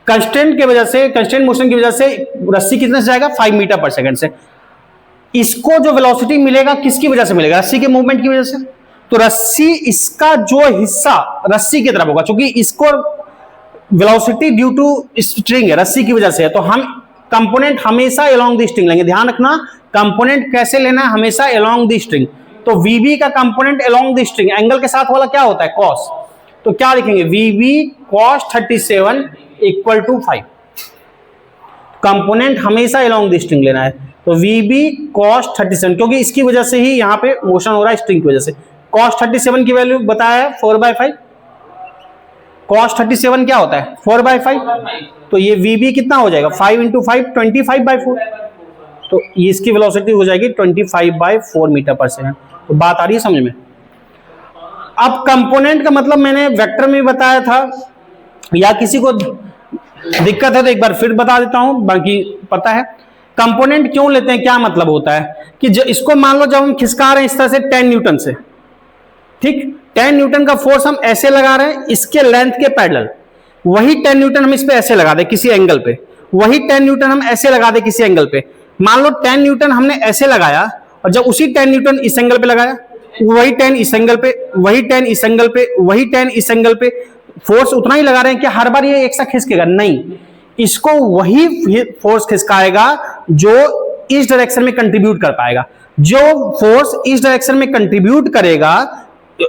कंस्टेंट के वजह से, कंस्टेंट मोशन की वजह से रस्सी कितने से जाएगा 5 मीटर पर सेकंड से। इसको जो वेलोसिटी मिलेगा किसकी वजह से मिलेगा, रस्सी के मूवमेंट की वजह से। तो रस्सी, इसका जो हिस्सा रस्सी की तरफ होगा, क्योंकि इसको वेलोसिटी ड्यू टू स्ट्रिंग है, रस्सी की वजह से है, तो हम कंपोनेंट हमेशा अलोंग द स्ट्रिंग लेंगे। ध्यान रखना कंपोनेंट कैसे लेना है, हमेशा अलोंग द स्ट्रिंग। तो वीबी का component along the string, angle के साथ वाला क्या होता है कॉस, तो क्या लिखेंगे VB cos 37 equal to 5। Component हमेशा अलोंग द स्ट्रिंग लेना है, तो वीबी कॉस 37, क्योंकि इसकी वजह से ही यहां पे मोशन हो रहा है स्ट्रिंग की वजह से। कॉस 37 की वैल्यू बताया है 4/5, कॉस 37 क्या होता है 4/5, तो ये वीबी कितना हो जाएगा 5 × 5 25/4, तो ये इसकी वेलोसिटी हो जाएगी 25/4 मीटर पर सेकंड। तो बात आ रही है समझ में। अब कंपोनेंट का मतलब मैंने वेक्टर में बताया था, या किसी को दिक्कत है तो एक बार फिर बता देता हूं, बाकी पता है। कंपोनेंट क्यों लेते हैं, क्या मतलब होता है कि जो इसको मान लो जब हम खिसका रहे हैं इस तरह से 10 न्यूटन से, ठीक, 10 न्यूटन का फोर्स हम ऐसे लगा रहे हैं इसके लेंथ के पैरेलल, वही 10 न्यूटन हम इस पे ऐसे लगा दे किसी एंगल पे, वही 10 न्यूटन हम ऐसे लगा दे किसी एंगल पे। मान लो 10 न्यूटन हमने ऐसे लगाया, और जब उसी 10 न्यूटन इस एंगल पे लगाया, वही 10 इस एंगल पे, वही 10 इस एंगल पे, वही 10 इस एंगल पे, फोर्स उतना ही लगा रहे हैं कि हर बार ये एक साथ खिसकेगा, नहीं, इसको वही फोर्स खिसकाएगा जो इस डायरेक्शन में कंट्रीब्यूट कर पाएगा। जो फोर्स इस डायरेक्शन में कंट्रीब्यूट करेगा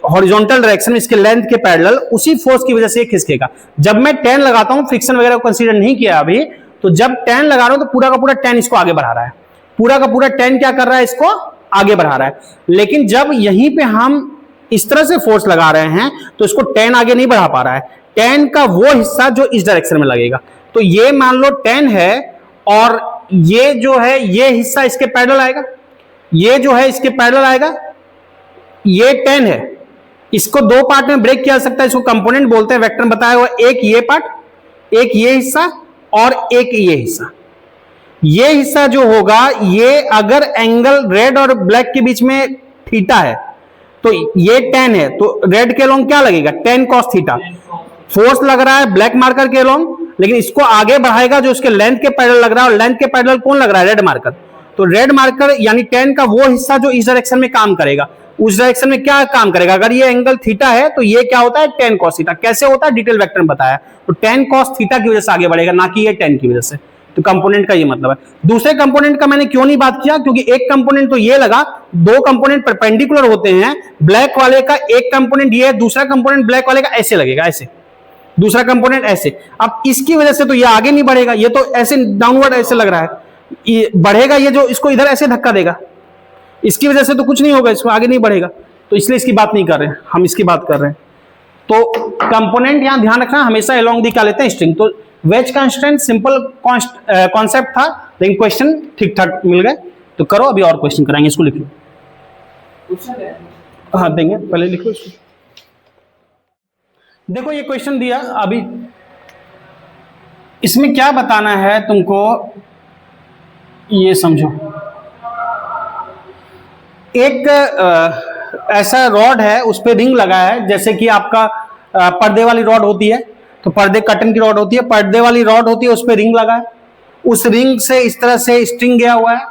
हॉरिजॉन्टल डायरेक्शन में इसके लेंथ के पैरेलल, उसी फोर्स की वजह से ये खिसकेगा। जब मैं 10 लगाता हूं, फ्रिक्शन वगैरह को कंसीडर नहीं किया अभी, तो जब 10 लगा रहा हूं तो पूरा का पूरा 10 इसको आगे बढ़ा रहा है, पूरा का पूरा 10 क्या कर रहा है, इसको आगे बढ़ा रहा है। लेकिन जब यहीं पे हम इस तरह से फोर्स लगा रहे हैं तो इसको 10 आगे नहीं बढ़ा पा रहा है, 10 का वो हिस्सा जो इस डायरेक्शन में लगेगा। तो ये मान लो 10 है, और ये जो है ये हिस्सा इसके पैरेलल आएगा, ये जो है इसके पैरेलल आएगा, ये 10 है, इसको दो पार्ट में ब्रेक किया जा सकता है, इसको कंपोनेंट बोलते हैं, वेक्टर बताया हुआ, एक ये पार्ट, एक ये हिस्सा और एक ये हिस्सा। ये हिस्सा जो होगा, ये अगर एंगल रेड और ब्लैक के बीच में थीटा है तो ये 10 है, तो रेड के अलोंग क्या लगेगा 10 cos थीटा, फोर्स लग रहा है ब्लैक मार्कर के अलोंग, लेकिन इसको आगे बढ़ाएगा जो इसके लेंथ के पैरेलल लग रहा है, और लेंथ के पैरेलल कौन लग रहा है रेड मार्कर, तो रेड मार्कर यानी 10 का वो हिस्सा जो इस डायरेक्शन में काम करेगा, उस डायरेक्शन में क्या काम करेगा, अगर ये एंगल थीटा है तो ये क्या होता है 10 cos थीटा। कैसे होता है डिटेल वेक्टर में बताया, तो 10 cos थीटा की वजह से आगे बढ़ेगा, ना कि ये 10 की वजह से। तो कंपोनेंट का ये मतलब है। दूसरे कंपोनेंट का मैंने क्यों नहीं बात किया, क्योंकि एक कंपोनेंट तो ये लगा, दो कंपोनेंट परपेंडिकुलर होते हैं, ब्लैक वाले का एक कंपोनेंट ये है, दूसरा कंपोनेंट ब्लैक वाले का ऐसे लगेगा, ऐसे, दूसरा कंपोनेंट ऐसे। अब इसकी वजह से तो ये आगे नहीं बढ़ेगा, ये तो ऐसे डाउनवर्ड ऐसे लग रहा है, ये बढ़ेगा, ये जो इसको इधर ऐसे धक्का देगा, इसकी वजह से तो कुछ नहीं होगा, इसको आगे नहीं बढ़ेगा, तो इसलिए इसकी बात नहीं कर रहे हैं हम, इसकी बात कर रहे हैं। तो कंपोनेंट यहां ध्यान रखना हमेशा अलोंग दी क्या लेते हैं स्ट्रिंग। तो वेज कांस्टेंट सिंपल कॉन्सेप्ट था, लेकिन क्वेश्चन ठीक ठाक मिल गए। तो करो, अभी और क्वेश्चन कराएंगे, इसको लिख लो। हाँ देंगे, पहले लिखो इसको। देखो ये क्वेश्चन दिया अभी, इसमें क्या बताना है तुमको, ये समझो। एक ऐसा रॉड है, उस पे रिंग लगा है, जैसे कि आपका पर्दे वाली रॉड होती है, तो पर्दे कर्टन की रॉड होती है, पर्दे वाली रॉड होती है, उस पे रिंग लगा है। उस रिंग से इस तरह से स्ट्रिंग गया हुआ है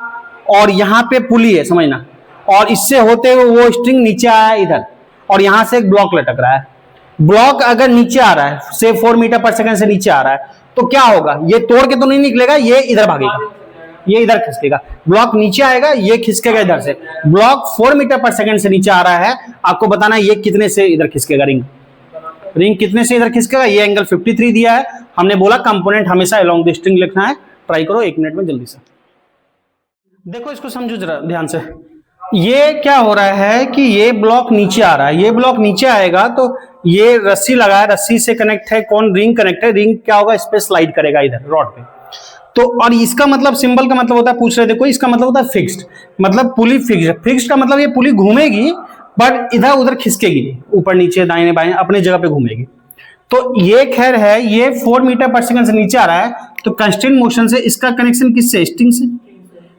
और यहाँ पे पुली है, समझना, और इससे होते हुए वो स्ट्रिंग नीचे आया है इधर, और यहां से एक ब्लॉक लटक रहा है। ब्लॉक अगर नीचे आ रहा है, से 4 मीटर पर सेकंड से नीचे आ रहा है, तो क्या होगा, ये तोड़ के तो नहीं निकलेगा, ये इधर भागेगा, ये इधर खिसकेगा। ब्लॉक नीचे आएगा, ये खिसकेगा इधर से। ब्लॉक 4 मीटर पर सेकंड से नीचे आ रहा है, आपको बताना है ये कितने से इधर खिसकेगा, रिंग कितने से इधर खिसकेगा। ये एंगल 53 दिया है, हमने बोला कंपोनेंट हमेशा अलोंग द स्ट्रिंग लिखना है। ट्राई करो 1 मिनट में जल्दी से। देखो इसको समझो जरा ध्यान से। ये क्या हो रहा है कि ये ब्लॉक नीचे आ रहा है, ये ब्लॉक नीचे आएगा तो ये रस्सी लगा है, रस्सी से कनेक्ट है, कौन, रिंग कनेक्ट है। रिंग क्या होगा, इस पे स्लाइड करेगा इधर रॉड पे। तो और इसका मतलब, सिंबल का मतलब होता है, पूछ रहे थे कोई, इसका मतलब होता है फिक्स्ड, मतलब पुली फिक्स्ड। फिक्स्ड का मतलब ये पुली घूमेगी बट इधर उधर खिसकेगी, ऊपर नीचे दाहिने बाएं अपने जगह पे घूमेगी। तो ये खैर है, ये 4 मीटर पर सेकंड से नीचे आ रहा है, तो कंस्टेंट मोशन से इसका कनेक्शन किससे, स्ट्रिंग से।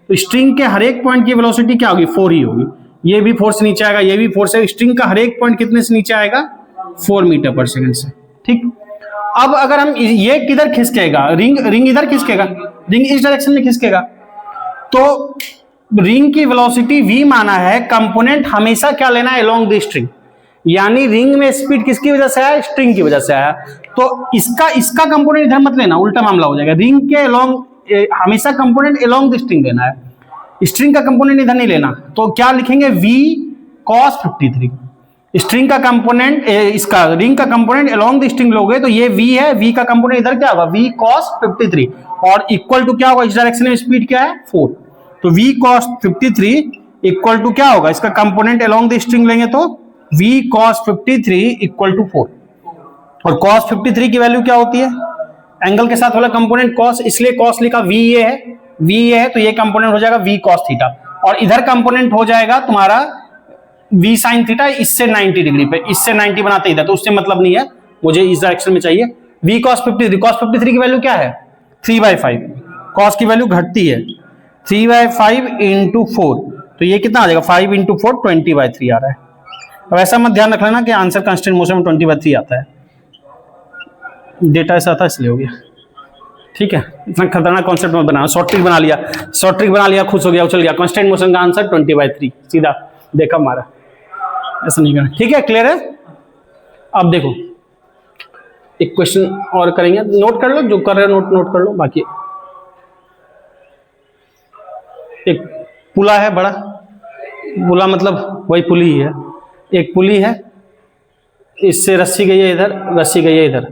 तो स्ट्रिंग के हर एक पॉइंट की वेलोसिटी क्या होगी, 4 ही होगी। ये भी 4 से नीचे आएगा, ये भी 4 से। स्ट्रिंग का हर एक पॉइंट कितने से नीचे आएगा, 4 मीटर पर सेकंड से। ठीक, अब अगर हम, ये किधर खिसकेगा, रिंग इधर खिसकेगा, रिंग इस डायरेक्शन में खिसकेगा। तो रिंग की वेलोसिटी v माना है, कंपोनेंट हमेशा क्या लेना है, अलोंग द स्ट्रिंग। यानी रिंग में स्पीड किसकी वजह से आया, स्ट्रिंग की वजह से आया। तो इसका कंपोनेंट इधर मत लेना, उल्टा मामला हो जाएगा। रिंग के अलोंग हमेशा कंपोनेंट अलोंग द स्ट्रिंग लेना है, स्ट्रिंग का कंपोनेंट इधर नहीं लेना। तो क्या लिखेंगे, v cos 53। स्ट्रिंग का कंपोनेंट, इसका रिंग का कंपोनेंट अलोंग द स्ट्रिंग लोगे तो ये v है, v का कंपोनेंट इधर क्या होगा, v cos 53, और इक्वल टू क्या होगा, इस डायरेक्शन में स्पीड क्या है, 4। तो v cos 53 इक्वल टू क्या होगा, इसका कंपोनेंट अलोंग द स्ट्रिंग लेंगे तो v cos 53 इक्वल टू 4। और cos 53 की वैल्यू क्या होती है, एंगल के साथ वाला कंपोनेंट cos, इसलिए cos लिखा, v ये है, तो ये कंपोनेंट हो जाएगा v cos थीटा, और इधर कंपोनेंट हो जाएगा तुम्हारा v sin थीटा, इससे 90 डिग्री पे, इससे 90 बनाते इधर, तो उससे मतलब नहीं है, मुझे इस डायरेक्शन में चाहिए। v cos 53, cos 53 की वैल्यू क्या है, 3/5। cos की वैल्यू घटती है, 3/5 इंटू 4, तो ये कितना आ जाएगा, 5 इंटू 4 20/3 आ रहा है। अब ऐसा मत ध्यान रखना कि आंसर कांस्टेंट मोशन में 20/3 आता है, डेटा ऐसा आता है इसलिए हो गया। ठीक है, इतना खतरनाक कॉन्सेप्ट मत बनाओ। शॉर्ट ट्रिक बना लिया, खुश हो गया, उछल गया। कांस्टेंट मोशन का आंसर 20/3, सीधा देखा मारा, ऐसा नहीं करना। ठीक है, क्लियर है। अब देखो एक क्वेश्चन और करेंगे, नोट कर लो, जो कर रहे हो नोट कर लो। बाकी एक पुला है, बड़ा पुला मतलब वही पुली ही है। एक पुली है, इससे रस्सी गई है इधर, रस्सी गई है इधर।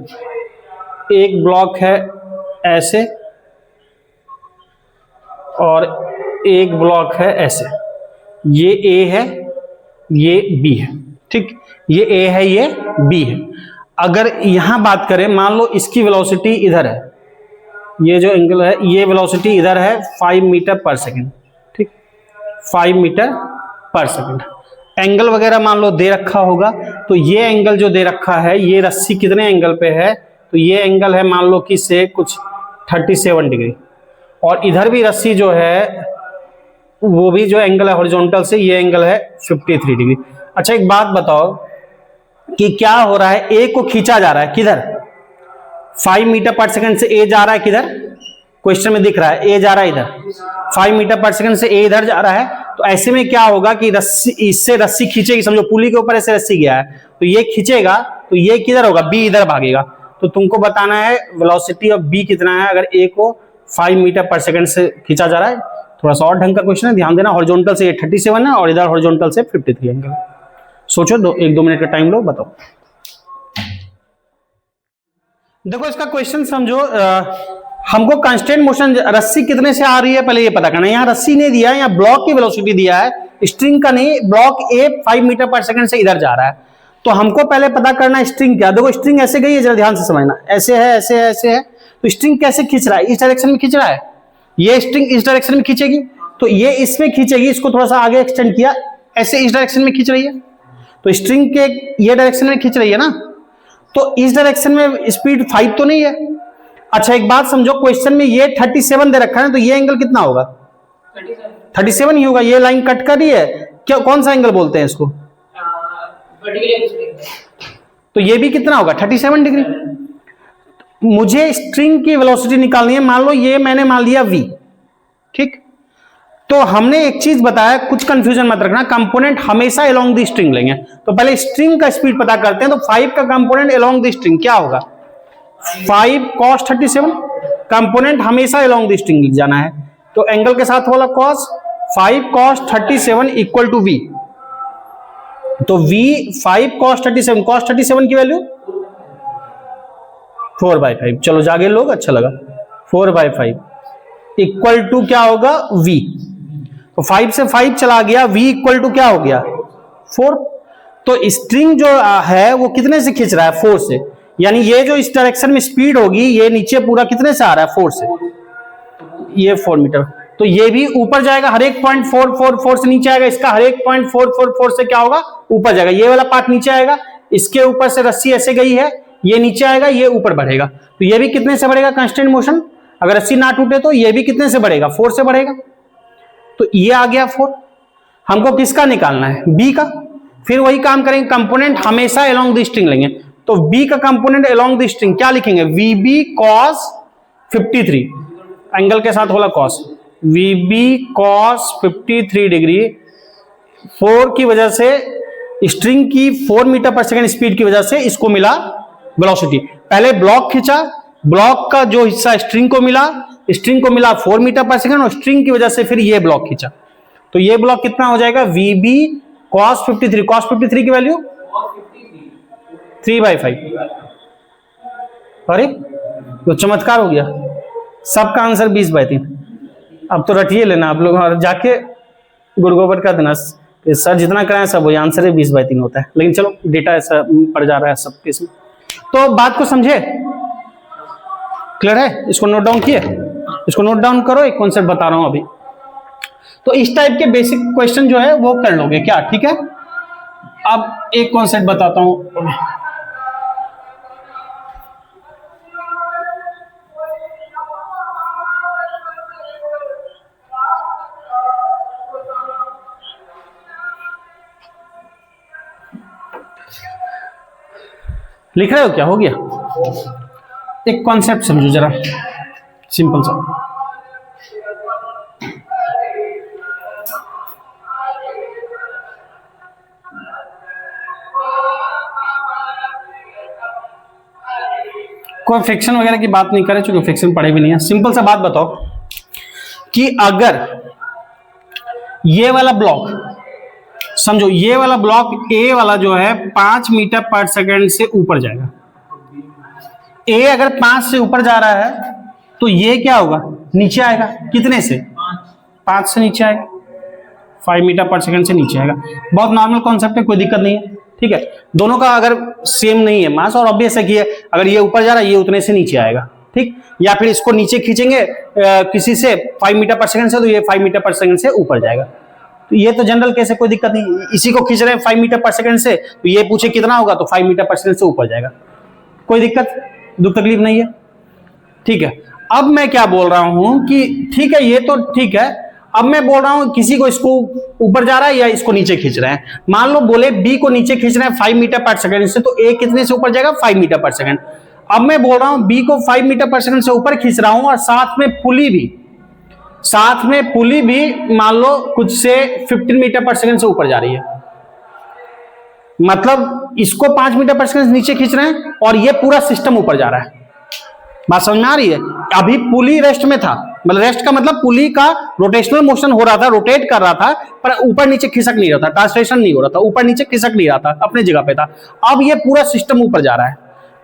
एक ब्लॉक है ऐसे और एक ब्लॉक है ऐसे, ये ए है, ये बी है। ठीक, ये ए है, ये बी है। अगर यहां बात करें, मान लो इसकी वेलोसिटी इधर है, ये जो एंगल है, ये वेलोसिटी इधर है 5 मीटर पर सेकंड। ठीक, 5 मीटर पर सेकंड। एंगल वगैरह मान लो दे रखा होगा, तो ये एंगल जो दे रखा है, ये रस्सी कितने एंगल पे है, तो ये एंगल है मान लो कि से कुछ 37 डिग्री, और इधर भी रस्सी जो है वो भी जो एंगल है हॉरिजॉन्टल से, ये एंगल है 53 डिग्री। अच्छा एक बात बताओ कि क्या हो रहा है, ए को खींचा जा रहा है किधर, 5 मीटर पर सेकंड से ए जा रहा है किधर, क्वेश्चन में दिख रहा है ए जा रहा है इधर, 5 मीटर पर सेकंड से ए इधर जा रहा है। तो ऐसे में क्या होगा कि रस्सी, इससे रस्सी खींचेगी, समझो पुली के ऊपर ऐसे रस्सी गया है, तो ये खींचेगा, तो ये किधर होगा, बी इधर भागेगा। तो तुमको बताना है वेलोसिटी ऑफ बी कितना है, अगर ए को 5 मीटर पर सेकंड से खींचा जा रहा है। थोड़ा सा और ढंग का क्वेश्चन है, ध्यान देना। हॉरिजॉन्टल से ये 37 है और इधर हॉरिजॉन्टल से 53 एंगल। सोचो, 1-2 मिनट का टाइम लो, बताओ। देखो इसका क्वेश्चन समझो। हमको कांस्टेंट मोशन, रस्सी कितने से आ रही है पहले ये पता करना है। यहाँ रस्सी नहीं दिया है, यहाँ ब्लॉक की वेलोसिटी दिया है, स्ट्रिंग का नहीं। ब्लॉक ए 5 मीटर पर सेकंड से इधर जा रहा है, तो हमको पहले पता करना है स्ट्रिंग क्या। देखो स्ट्रिंग ऐसे गई है, जरा ध्यान से समझना, ऐसे है, ऐसे है, ऐसे है। तो स्ट्रिंग कैसे खींच रहा है, इस डायरेक्शन में खींच रहा है। ये स्ट्रिंग इस डायरेक्शन में खींचेगी, तो ये इसमें खींचेगी, इसको थोड़ा सा आगे एक्सटेंड किया, ऐसे इस डायरेक्शन में खींच रही है। तो स्ट्रिंग के ये डायरेक्शन में खींच रही है ना, तो इस डायरेक्शन में स्पीड 5 तो नहीं है। अच्छा एक बात समझो, क्वेश्चन में ये 37 दे रखा है, तो ये एंगल कितना होगा? 37 ही होगा। ये लाइन कट कर रही है क्या, कौन सा एंगल बोलते हैं इसको? तो ये भी कितना होगा? 37 डिग्री। मुझे स्ट्रिंग की वेलोसिटी निकालनी है। मान लो ये मैंने मान लिया v, ठीक। तो हमने एक चीज बताया, कुछ कंफ्यूजन मत रखना, कंपोनेंट हमेशा अलोंग द स्ट्रिंग लेंगे। तो पहले स्ट्रिंग का स्पीड पता करते हैं। तो 5 का कंपोनेंट अलोंग द स्ट्रिंग क्या होगा? 5 cos 37। कंपोनेंट हमेशा अलोंग द स्ट्रिंग जाना है, तो एंगल के साथ वाला cos 5 cos 37 equal to v। तो v 5 cos 37 की वैल्यू 4/5। चलो जागे लोग, अच्छा लगा। 4/5 इक्वल टू क्या होगा? v। तो 5 से 5 चला गया, v इक्वल टू क्या हो गया? 4। तो स्ट्रिंग जो है वो कितने से खींच रहा है? 4 से। यानी ये जो इस डायरेक्शन में स्पीड होगी, ये नीचे पूरा कितने से आ रहा है? 4 से। ये 4 मीटर। तो ये भी ऊपर जाएगा, हर एक पॉइंट 444 से नीचे आएगा। इसका हर एक पॉइंट 444 से क्या होगा? ऊपर जाएगा। ये वाला पार्ट नीचे आएगा, इसके ऊपर से रस्सी ऐसे गई है, ये नीचे आएगा, ये ऊपर बढ़ेगा। तो ये भी कितने से बढ़ेगा? Constant motion. अगर रस्सी ना टूटे तो ये भी कितने से बढ़ेगा? 4 से बढ़ेगा। तो ये आ गया 4। हमको किसका निकालना है? b का। फिर वही काम करेंगे, कंपोनेंट हमेशा अलोंग द स्ट्रिंग लेंगे। तो b का कंपोनेंट अलोंग द स्ट्रिंग क्या लिखेंगे? vb cos 53, एंगल के साथ होला cos, vb cos 53 डिग्री। 4 की वजह से, स्ट्रिंग की 4 मीटर पर सेकंड स्पीड की वजह से इसको मिला वेलोसिटी। पहले ब्लॉक खींचा, ब्लॉक का जो हिस्सा स्ट्रिंग को मिला, स्ट्रिंग को मिला 4 मीटर पर सेकंड, और स्ट्रिंग की वजह से फिर ये ब्लॉक खींचा। तो ये ब्लॉक कितना हो जाएगा? vb cos 53। cos 53 की वैल्यू 3/5। अरे तो चमत्कार हो गया, सबका आंसर 20/3। अब तो रटिए लेना आप लोग, और जाके गुरु गोबर का देना, सर जितना कराए सब वही आंसर है 20/3 होता है। लेकिन चलो डेटा ऐसा पड़ जा रहा है सबके इसमें। तो बात को समझे? क्लियर है? इसको नोट डाउन किए? इसको नोट डाउन करो, एक कॉन्सेप्ट बता रहा हूं अभी। तो इस टाइप के बेसिक क्वेश्चन जो है वो कर लोगे क्या? ठीक है। अब एक कॉन्सेप्ट बताता हूं। लिख रहे हो क्या? हो गया? एक कॉन्सेप्ट समझो जरा, सिंपल सा। कोई फ्रिक्शन वगैरह की बात नहीं करे, चूंकि फ्रिक्शन पढ़े भी नहीं है। सिंपल सा बात बताओ कि अगर ये वाला ब्लॉक समझो, ये वाला ब्लॉक ए वाला जो है 5 मीटर पर सेकंड से ऊपर जाएगा। ए अगर 5 से ऊपर जा रहा है तो ये क्या होगा? नीचे आएगा। कितने से? 5 से नीचे आएगा, 5 मीटर पर सेकंड से नीचे आएगा। बहुत नॉर्मल कॉन्सेप्ट है, कोई दिक्कत नहीं है। ठीक है, दोनों का अगर सेम नहीं है मास, और ऑब्वियस है कि अगर ये ऊपर जा रहा है ये उतने से नीचे आएगा। ठीक, या फिर इसको नीचे खींचेंगे किसी से 5 मीटर पर सेकंड से, तो ये 5 मीटर पर सेकंड से ऊपर जाएगा। तो ये तो जनरल केस है, कोई दिक्कत नहीं। इसी को खींच रहे हैं 5 मीटर पर सेकंड से, तो ये पूछे कितना होगा, तो 5 मीटर पर सेकंड से ऊपर जाएगा। कोई दिक्कत दुख तकलीफ नहीं है। ठीक है, अब मैं क्या बोल रहा हूं कि ठीक है ये तो ठीक है, अब मैं बोल रहा हूं किसी को इसको ऊपर जा रहा है या इसको नीचे खींच रहे हैं। मान लो बोले बी को नीचे खींच रहे हैं 5 मीटर पर सेकंड से, तो ए कितने से ऊपर जाएगा? 5 मीटर पर सेकंड। अब मैं बोल रहा हूं बी को 5 मीटर पर सेकंड से ऊपर खींच रहा हूं, और साथ में पुली भी मान लो कुछ से 15 मीटर पर सेकंड से ऊपर जा रही है। मतलब इसको 5 मीटर पर सेकंड नीचे खींच रहे हैं और ये पूरा सिस्टम ऊपर जा रहा है। बात समझ में आ रही है? अभी पुली रेस्ट में था, मतलब रेस्ट का मतलब पुली का रोटेशनल मोशन हो रहा था, रोटेट कर रहा था, पर ऊपर नीचे खिसक नहीं रहा था, ट्रांसलेशन नहीं हो रहा था, ऊपर नीचे खिसक नहीं रहा था, अपने जगह पे था। अब ये पूरा सिस्टम ऊपर जा रहा है,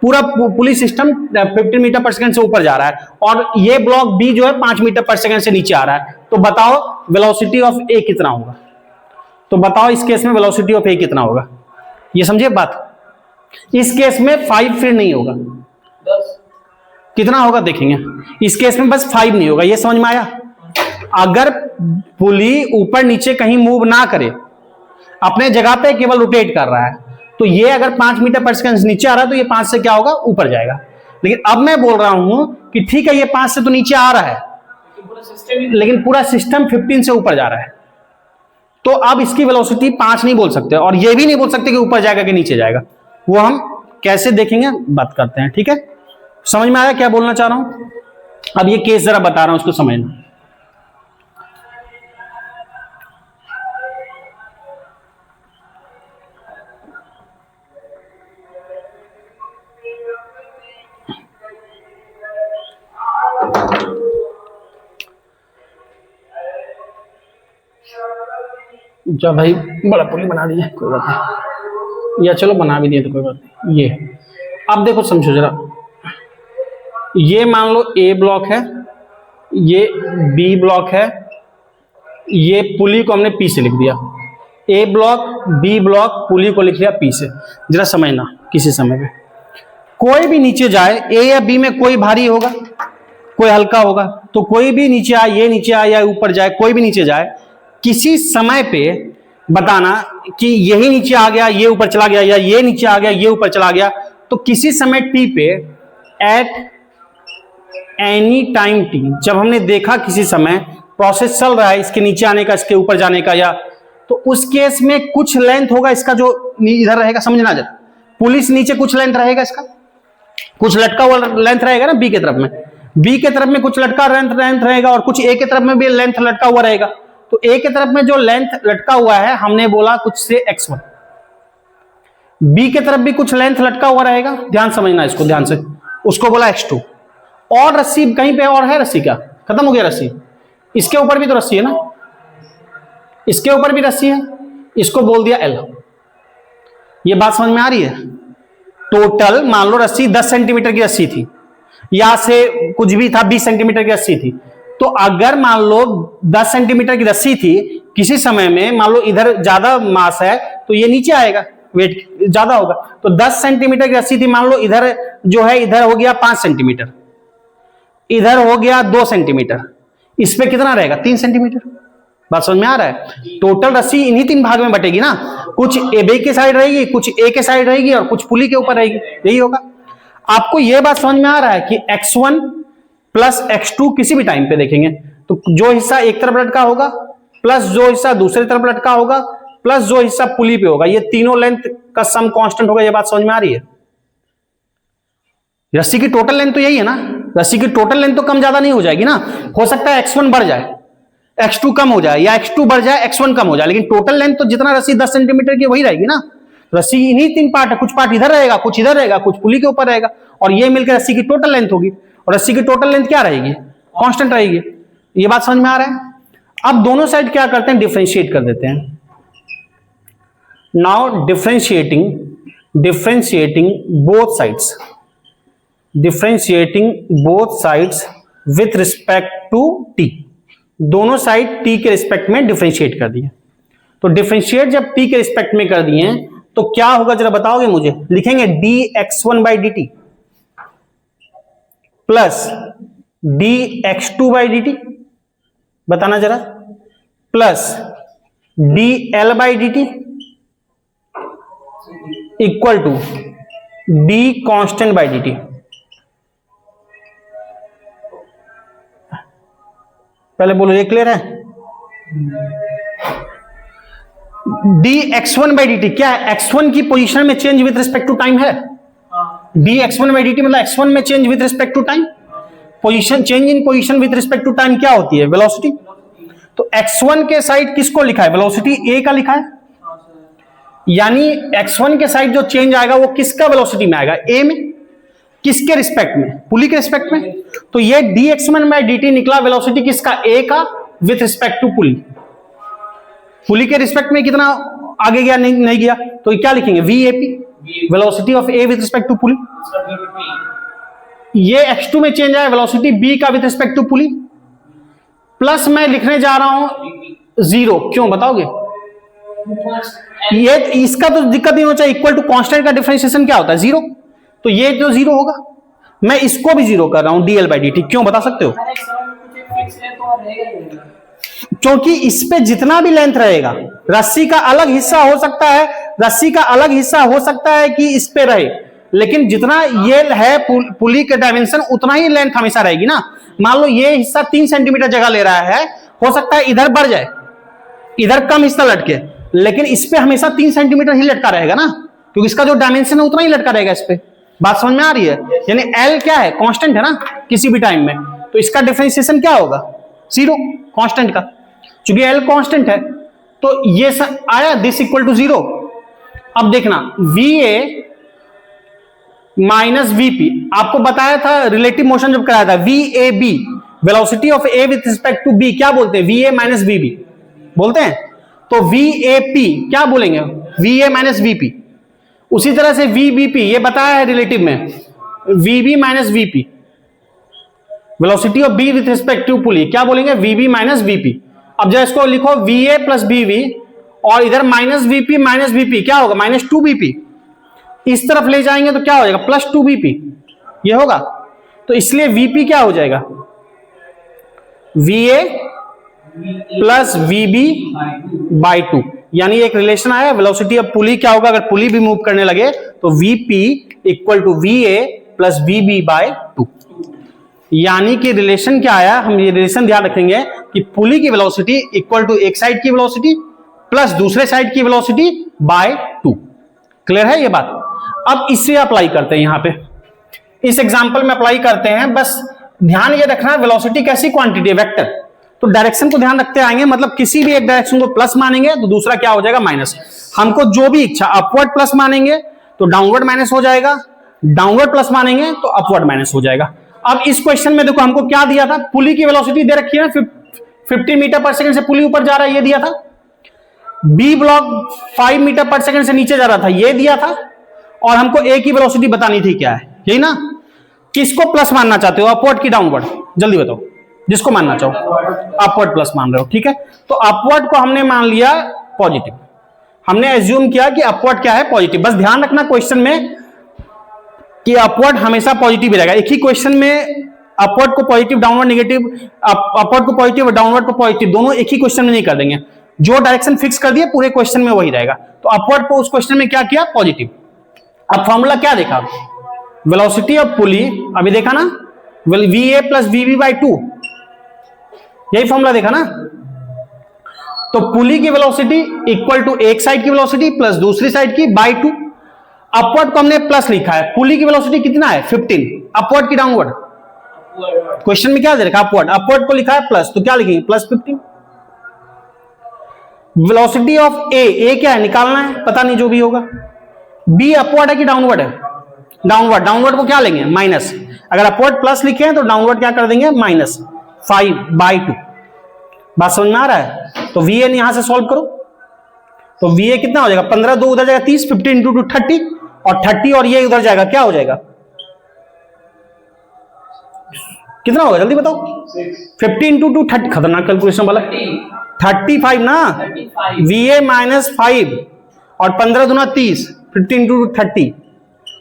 पूरा पुली सिस्टम 15 मीटर पर सेकंड से ऊपर जा रहा है, और ये ब्लॉक बी जो है 5 मीटर पर सेकंड से नीचे आ रहा है। तो बताओ वेलोसिटी ऑफ ए कितना होगा? तो बताओ इस केस में वेलोसिटी ऑफ ए कितना होगा? ये समझे बात? इस केस में 5 फिर नहीं होगा, 10 कितना होगा देखेंगे। इस केस में बस 5 नहीं होगा। ये समझ में आया? अगर पुली ऊपर नीचे कहीं मूव ना करे, अपने जगह पे केवल रोटेट कर रहा है, तो ये अगर 5 मीटर पर सेकंड नीचे आ रहा है तो ये 5 से क्या होगा? ऊपर जाएगा। लेकिन अब मैं बोल रहा हूं कि ठीक है ये 5 से तो नीचे आ रहा है, लेकिन पूरा सिस्टम 15 से ऊपर जा रहा है, तो अब इसकी वेलोसिटी 5 नहीं बोल सकते, और ये भी नहीं बोल सकते कि ऊपर जाएगा कि नीचे जाएगा। वो हम कैसे देखेंगे, बात करते हैं। ठीक है, समझ में आया क्या बोलना चाह रहा हूं? अब ये केस जरा बता रहा हूं, उसको समझना। जा भाई, बड़ा पुली बना दिया, कोई बात नहीं, या चलो बना भी दिए तो कोई बात नहीं। ये अब देखो, समझो जरा, ये मान लो ए ब्लॉक है, ये बी ब्लॉक है, ये पुली को हमने पी से लिख दिया, ए ब्लॉक बी ब्लॉक, पुली को लिख दिया पी से। जरा समझना, किसी समय में कोई भी नीचे जाए, ए या बी में कोई भारी होगा कोई हल्का होगा, तो कोई भी नीचे आए, ये नीचे आए या ऊपर जाए, कोई भी नीचे जाए, किसी समय पे बताना कि यही नीचे आ गया ये ऊपर चला गया, या ये नीचे आ गया ये ऊपर चला गया। तो किसी समय टी पे, एट एनी टाइम टी, जब हमने देखा किसी समय प्रोसेस चल रहा है इसके नीचे आने का, इसके ऊपर जाने का, या तो उस केस में कुछ लेंथ होगा इसका जो इधर रहेगा। समझना जरा, पुलिस नीचे कुछ लेंथ रहेगा इसका, कुछ लटका हुआ लेंथ रहेगा ना बी के तरफ में, बी के तरफ में कुछ लटका लेंथ रहेगा, और कुछ ए के तरफ में भी लेंथ लटका हुआ रहेगा। तो ए के तरफ में जो लेंथ लटका हुआ है हमने बोला कुछ से x1, बी के तरफ भी कुछ लेंथ लटका हुआ रहेगा, ध्यान समझना इसको ध्यान से, उसको बोला x2। और रस्सी कहीं पे और है, रस्सी क्या खत्म हो गया रस्सी, इसके ऊपर भी तो रस्सी है ना, इसके ऊपर भी रस्सी है, इसको बोल दिया L। ये बात समझ में आ रही है? टोटल मान लो रस्सी 10 सेंटीमीटर की रस्सी थी, या से कुछ भी था 20 सेंटीमीटर की रस्सी थी, तो अगर मान लो 10 सेंटीमीटर की रस्सी थी, किसी समय में मान लो इधर ज्यादा मास है तो ये नीचे आएगा, वेट ज्यादा होगा। तो 10 सेंटीमीटर की रस्सी थी, मान लो इधर जो है, इधर हो गया 5 सेंटीमीटर, इधर हो गया 2 सेंटीमीटर, इस पे कितना रहेगा 3 सेंटीमीटर। बात समझ में आ रहा है? टोटल रस्सी इन्हीं 3 भाग में बटेगी ना, कुछ ए बी के साइड रहेगी, कुछ ए के साइड रहेगी, और कुछ पुली के ऊपर रहेगी, यही होगा। आपको यह बात समझ में आ रहा है कि x1 प्लस x2 किसी भी टाइम पे देखेंगे तो जो हिस्सा एक तरफ लटका होगा, प्लस जो हिस्सा दूसरी तरफ लटका होगा, प्लस जो हिस्सा पुली पे होगा, ये तीनों लेंथ का सम कांस्टेंट होगा। ये बात समझ में आ रही है? रस्सी की टोटल लेंथ तो यही है ना, रस्सी की टोटल लेंथ तो कम ज्यादा नहीं हो जाएगी ना, हो सकता है x1 बढ़ जाए, x2 कम हो जाए, या x2 बढ़ जाए x1 कम हो जाए, लेकिन टोटल लेंथ तो जितना रस्सी 10 सेंटीमीटर की वही रहेगी ना। रस्सी इन्हीं 3 पार्ट है, कुछ पार्ट इधर रहेगा, कुछ इधर रहेगा, कुछ पुली के ऊपर रहेगा, और ये मिलकर रस्सी की टोटल लेंथ होगी। और रस्सी की टोटल लेंथ क्या रहेगी? कांस्टेंट रहेगी। ये बात समझ में आ रहा है? अब दोनों साइड क्या करते हैं, डिफरेंशिएट कर देते हैं। Now differentiating both sides, differentiating both sides with respect to T, दोनों साइड टी के रिस्पेक्ट में डिफरेंशिएट कर दिए। तो डिफरेंशिएट जब टी के रिस्पेक्ट में कर दिए तो क्या होगा जरा बताओगे मुझे? लिखेंगे dx1 by D T plus dx2 by D T, बताना जरा, plus dl by D T equal to d constant by D T. पहले बोलो ये क्लियर है? dx1 बाई डी टी क्या है? x1 की पोजीशन में change with respect to time है। dx1 बाई डी टी मतलब x1 में change with respect to time. Position, change in position with respect to time क्या होती है? वेलोसिटी। तो x1 के साइड किसको लिखा है? वेलोसिटी a का लिखा है, यानी x1 के साइड जो चेंज आएगा वो किसका वेलोसिटी में आएगा? a में। किसके रिस्पेक्ट में? पुली के रिस्पेक्ट में। तो ये dx1 बाई डी टी निकला वेलोसिटी किसका? a का विथ रिस्पेक्ट टू पुली। पुली के रिस्पेक्ट में कितना आगे गया? नहीं गया, तो क्या लिखेंगे? VAP, velocity of A with respect to pulley. ये x2 में चेंज आया, वेलोसिटी B का with respect to pulley, plus मैं लिखने जा रहा हूं 0। क्यों बताओगे? ये इसका तो दिक्कत नहीं होना चाहिए, इक्वल टू कांस्टेंट का डिफरेंशिएशन क्या होता है? 0। तो ये जो 0 होगा, मैं इसको भी 0 कर रहा हूं, dl बाई डी टी। क्यों बता सकते हो? क्योंकि इस पे जितना भी लेंथ रहेगा, रस्सी का अलग हिस्सा हो सकता है, रस्सी का अलग हिस्सा हो सकता है कि इस पे रहे, लेकिन जितना ये है पुली के डायमेंशन उतना ही लेंथ हमेशा रहेगी ना। मान लो ये हिस्सा 3 सेंटीमीटर जगह ले रहा है, हो सकता है इधर बढ़ जाए, इधर कम हिस्सा लटके, लेकिन इस पे हमेशा 3 सेंटीमीटर ही लटका रहेगा ना, क्योंकि इसका जो डायमेंशन है उतना ही लटका रहेगा इस पे। बात समझ में आ रही है? यानी एल क्या है, कांस्टेंट है ना किसी भी टाइम में, तो इसका डिफरेंशिएशन क्या होगा, 0 कांस्टेंट का। क्योंकि एल कांस्टेंट है तो ये आया दिस इक्वल टू 0। अब देखना VA माइनस VP, आपको बताया था रिलेटिव मोशन जब कराया था, VAB velocity of A with respect to B क्या बोलते हैं, VA माइनस VB बोलते हैं। तो VAP क्या बोलेंगे, VA माइनस VP। उसी तरह से VBP ये बताया है रिलेटिव में, VB minus VP velocity of B with respect to pulley क्या बोलेंगे, VB माइनस VP। अब जब इसको लिखो VA प्लस BV और इधर माइनस VP माइनस VP क्या होगा, माइनस 2BP। इस तरफ ले जाएंगे तो क्या हो जाएगा, प्लस 2BP ये होगा। तो इसलिए VP क्या हो जाएगा, VA प्लस VB बाई 2। यानी एक रिलेशन आया वेलोसिटी ऑफ पुली क्या होगा, अगर पुली भी मूव करने लगे तो VP equal to VA plus VB by 2। यानी कि रिलेशन क्या आया, हम ये रिलेशन ध्यान रखेंगे कि पुली की वेलोसिटी इक्वल टू एक साइड की वेलोसिटी प्लस दूसरे साइड की वेलोसिटी बाय 2। क्लियर है ये बात? अब इसे अप्लाई करते हैं, यहां पे इस एग्जांपल में अप्लाई करते हैं। बस ध्यान ये रखना है वेलोसिटी कैसी क्वांटिटी है, वेक्टर, तो डायरेक्शन को ध्यान रखते आएंगे। मतलब किसी भी एक डायरेक्शन को प्लस मानेंगे तो दूसरा क्या हो जाएगा, माइनस। हमको जो भी इच्छा, अपवर्ड प्लस मानेंगे तो डाउनवर्ड माइनस हो जाएगा, डाउनवर्ड प्लस मानेंगे तो अपवर्ड माइनस हो जाएगा। अब इस क्वेश्चन में देखो हमको क्या दिया था, पुली की वेलोसिटी दे रखी है ना, 50 मीटर पर सेकंड से पुली ऊपर जा रहा है, ये दिया था। बी ब्लॉक 5 मीटर पर सेकंड से नीचे जा रहा था, ये दिया था। और हमको ए की वेलोसिटी बतानी थी क्या है, यही ना। किसको प्लस मानना चाहते हो, अपवर्ड की डाउनवर्ड, जल्दी बताओ। जिसको मानना चाहो, अपवर्ड प्लस मान रहे हो, ठीक है। तो अपवर्ड को हमने मान लिया पॉजिटिव, हमने एज्यूम किया कि अपवर्ड क्या है, पॉजिटिव। बस ध्यान रखना क्वेश्चन में कि अपवर्ड हमेशा पॉजिटिव रहेगा। एक ही क्वेश्चन में अपवर्ड को पॉजिटिव, डाउनवर्ड नेगेटिव, अपवर्ड को पॉजिटिव और डाउनवर्ड को पॉजिटिव, दोनों एक ही क्वेश्चन में नहीं कर देंगे। जो डायरेक्शन फिक्स कर दिया पूरे क्वेश्चन में वही रहेगा। तो अपवर्ड को उस क्वेश्चन में क्या किया, पॉजिटिव। अब फॉर्मूला क्या देखा, वेलोसिटी ऑफ पुली, अभी देखा ना, VA प्लस VB बाई 2, यही फॉर्मूला देखा ना। तो पुली की वेलोसिटी इक्वल टू एक साइड की वेलोसिटी प्लस दूसरी साइड की बाई 2। अपवर्ड को हमने प्लस लिखा है, पुली की वेलोसिटी कितना है 15, अपवर्ड की डाउनवर्ड, क्वेश्चन में क्या दे रखा, अपवर्ड, अपवर्ड को लिखा है प्लस, तो क्या लिखेंगे प्लस 15। वेलोसिटी ऑफ ए क्या है निकालना है, पता नहीं जो भी होगा। बी अपवर्ड है कि डाउनवर्ड है, डाउनवर्ड, डाउनवर्ड को क्या लेंगे माइनस। अगर अपवर्ड प्लस लिखे हैं तो डाउनवर्ड क्या कर देंगे माइनस 5 बाई 2। बात समझ में आ रहा है? तो VA यहां से सॉल्व करो, तो VA कितना हो जाएगा, 15 2 उधर जाएगा 30, 15 इंटू 2 30, और 30 और ये उधर जाएगा, क्या हो जाएगा, कितना होगा जल्दी बताओ, 50 इंटू 2 30, खतरनाक कैलकुलेशन वाला, 35 ना, 35 VA माइनस 5 और 15 दूना 30, 50 इंटू 30,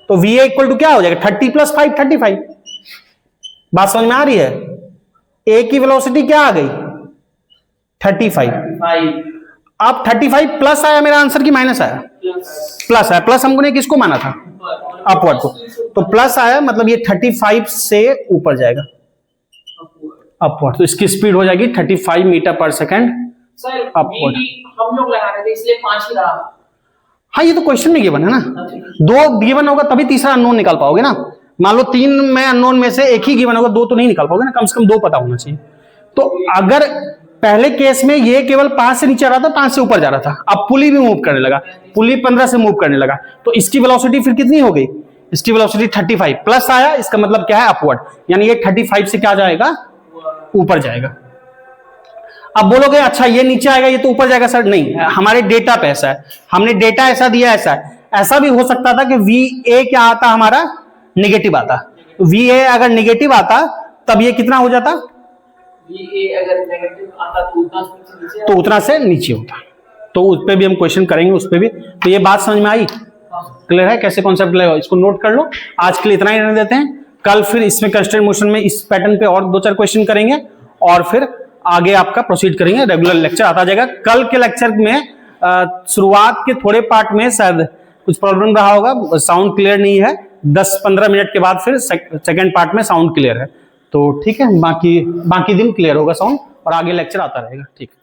तो VA इक्वल टू क्या हो जाएगा 30 प्लस 5 35। बात समझ में आ रही है? ए की वेलोसिटी क्या आ गई 35। अब 35 प्लस आया मेरा आंसर की माइनस आया, प्लस आया। प्लस हमको ने किसको माना था, अपवर्ड को, तो प्लस आया, मतलब ये 35 से ऊपर जाएगा अपवर्ड। तो इसकी स्पीड हो जाएगी 35 मीटर पर सेकंड अपवर्ड। हम लोग लगा रहे थे इसलिए 5 ही रहा। हाँ ये तो क्वेश्चन में गिवन है ना, 2 गिवन होगा तभी तीसरा अननोन निकाल पाओगे ना। मान लो 3 में अननोन में से एक ही गिवन होगा, 2 तो नहीं निकाल पाओगे ना, कम से कम 2 पता होना चाहिए। तो अगर पहले केस में ये केवल 5 से नीचे आ रहा था, 5 से ऊपर जा रहा था, अब पुली भी मूव करने लगा, पुली 15 से मूव करने लगा, तो इसकी वेलोसिटी फिर कितनी हो गई, इसकी वेलोसिटी 35 प्लस आया, इसका मतलब क्या है अपवर्ड, यानी ये 35 से क्या जाएगा ऊपर जाएगा। अब बोलोगे अच्छा ये नीचे आएगा ये तो ऊपर जाएगा सर, नहीं, हमारे डेटा पे ऐसा है, हमने डेटा ऐसा दिया, ऐसा भी हो सकता था कि VA क्या आता हमारा नेगेटिव आता, VA अगर नेगेटिव आता तब ये कितना हो जाता, VA अगर नेगेटिव आता तो उतना से नीचे होता। तो उस पर भी हम क्वेश्चन करेंगे, उस पर भी। तो ये बात समझ में आई, क्लियर है कैसे कॉन्सेप्ट लगेगा, इसको नोट कर लो। आज के लिए इतना ही रहने देते हैं, कल फिर इसमें कंस्ट्रेंट मोशन में इस पैटर्न पे और 2-4 क्वेश्चन करेंगे और फिर आगे आपका प्रोसीड करेंगे, रेगुलर लेक्चर आता जाएगा। कल के लेक्चर में शुरुआत के थोड़े पार्ट में शायद कुछ प्रॉब्लम रहा होगा, साउंड क्लियर नहीं है, 10-15 मिनट के बाद फिर सेकेंड पार्ट में साउंड क्लियर है। तो ठीक है, बाकी दिन क्लियर होगा साउंड और आगे लेक्चर आता रहेगा। ठीक है।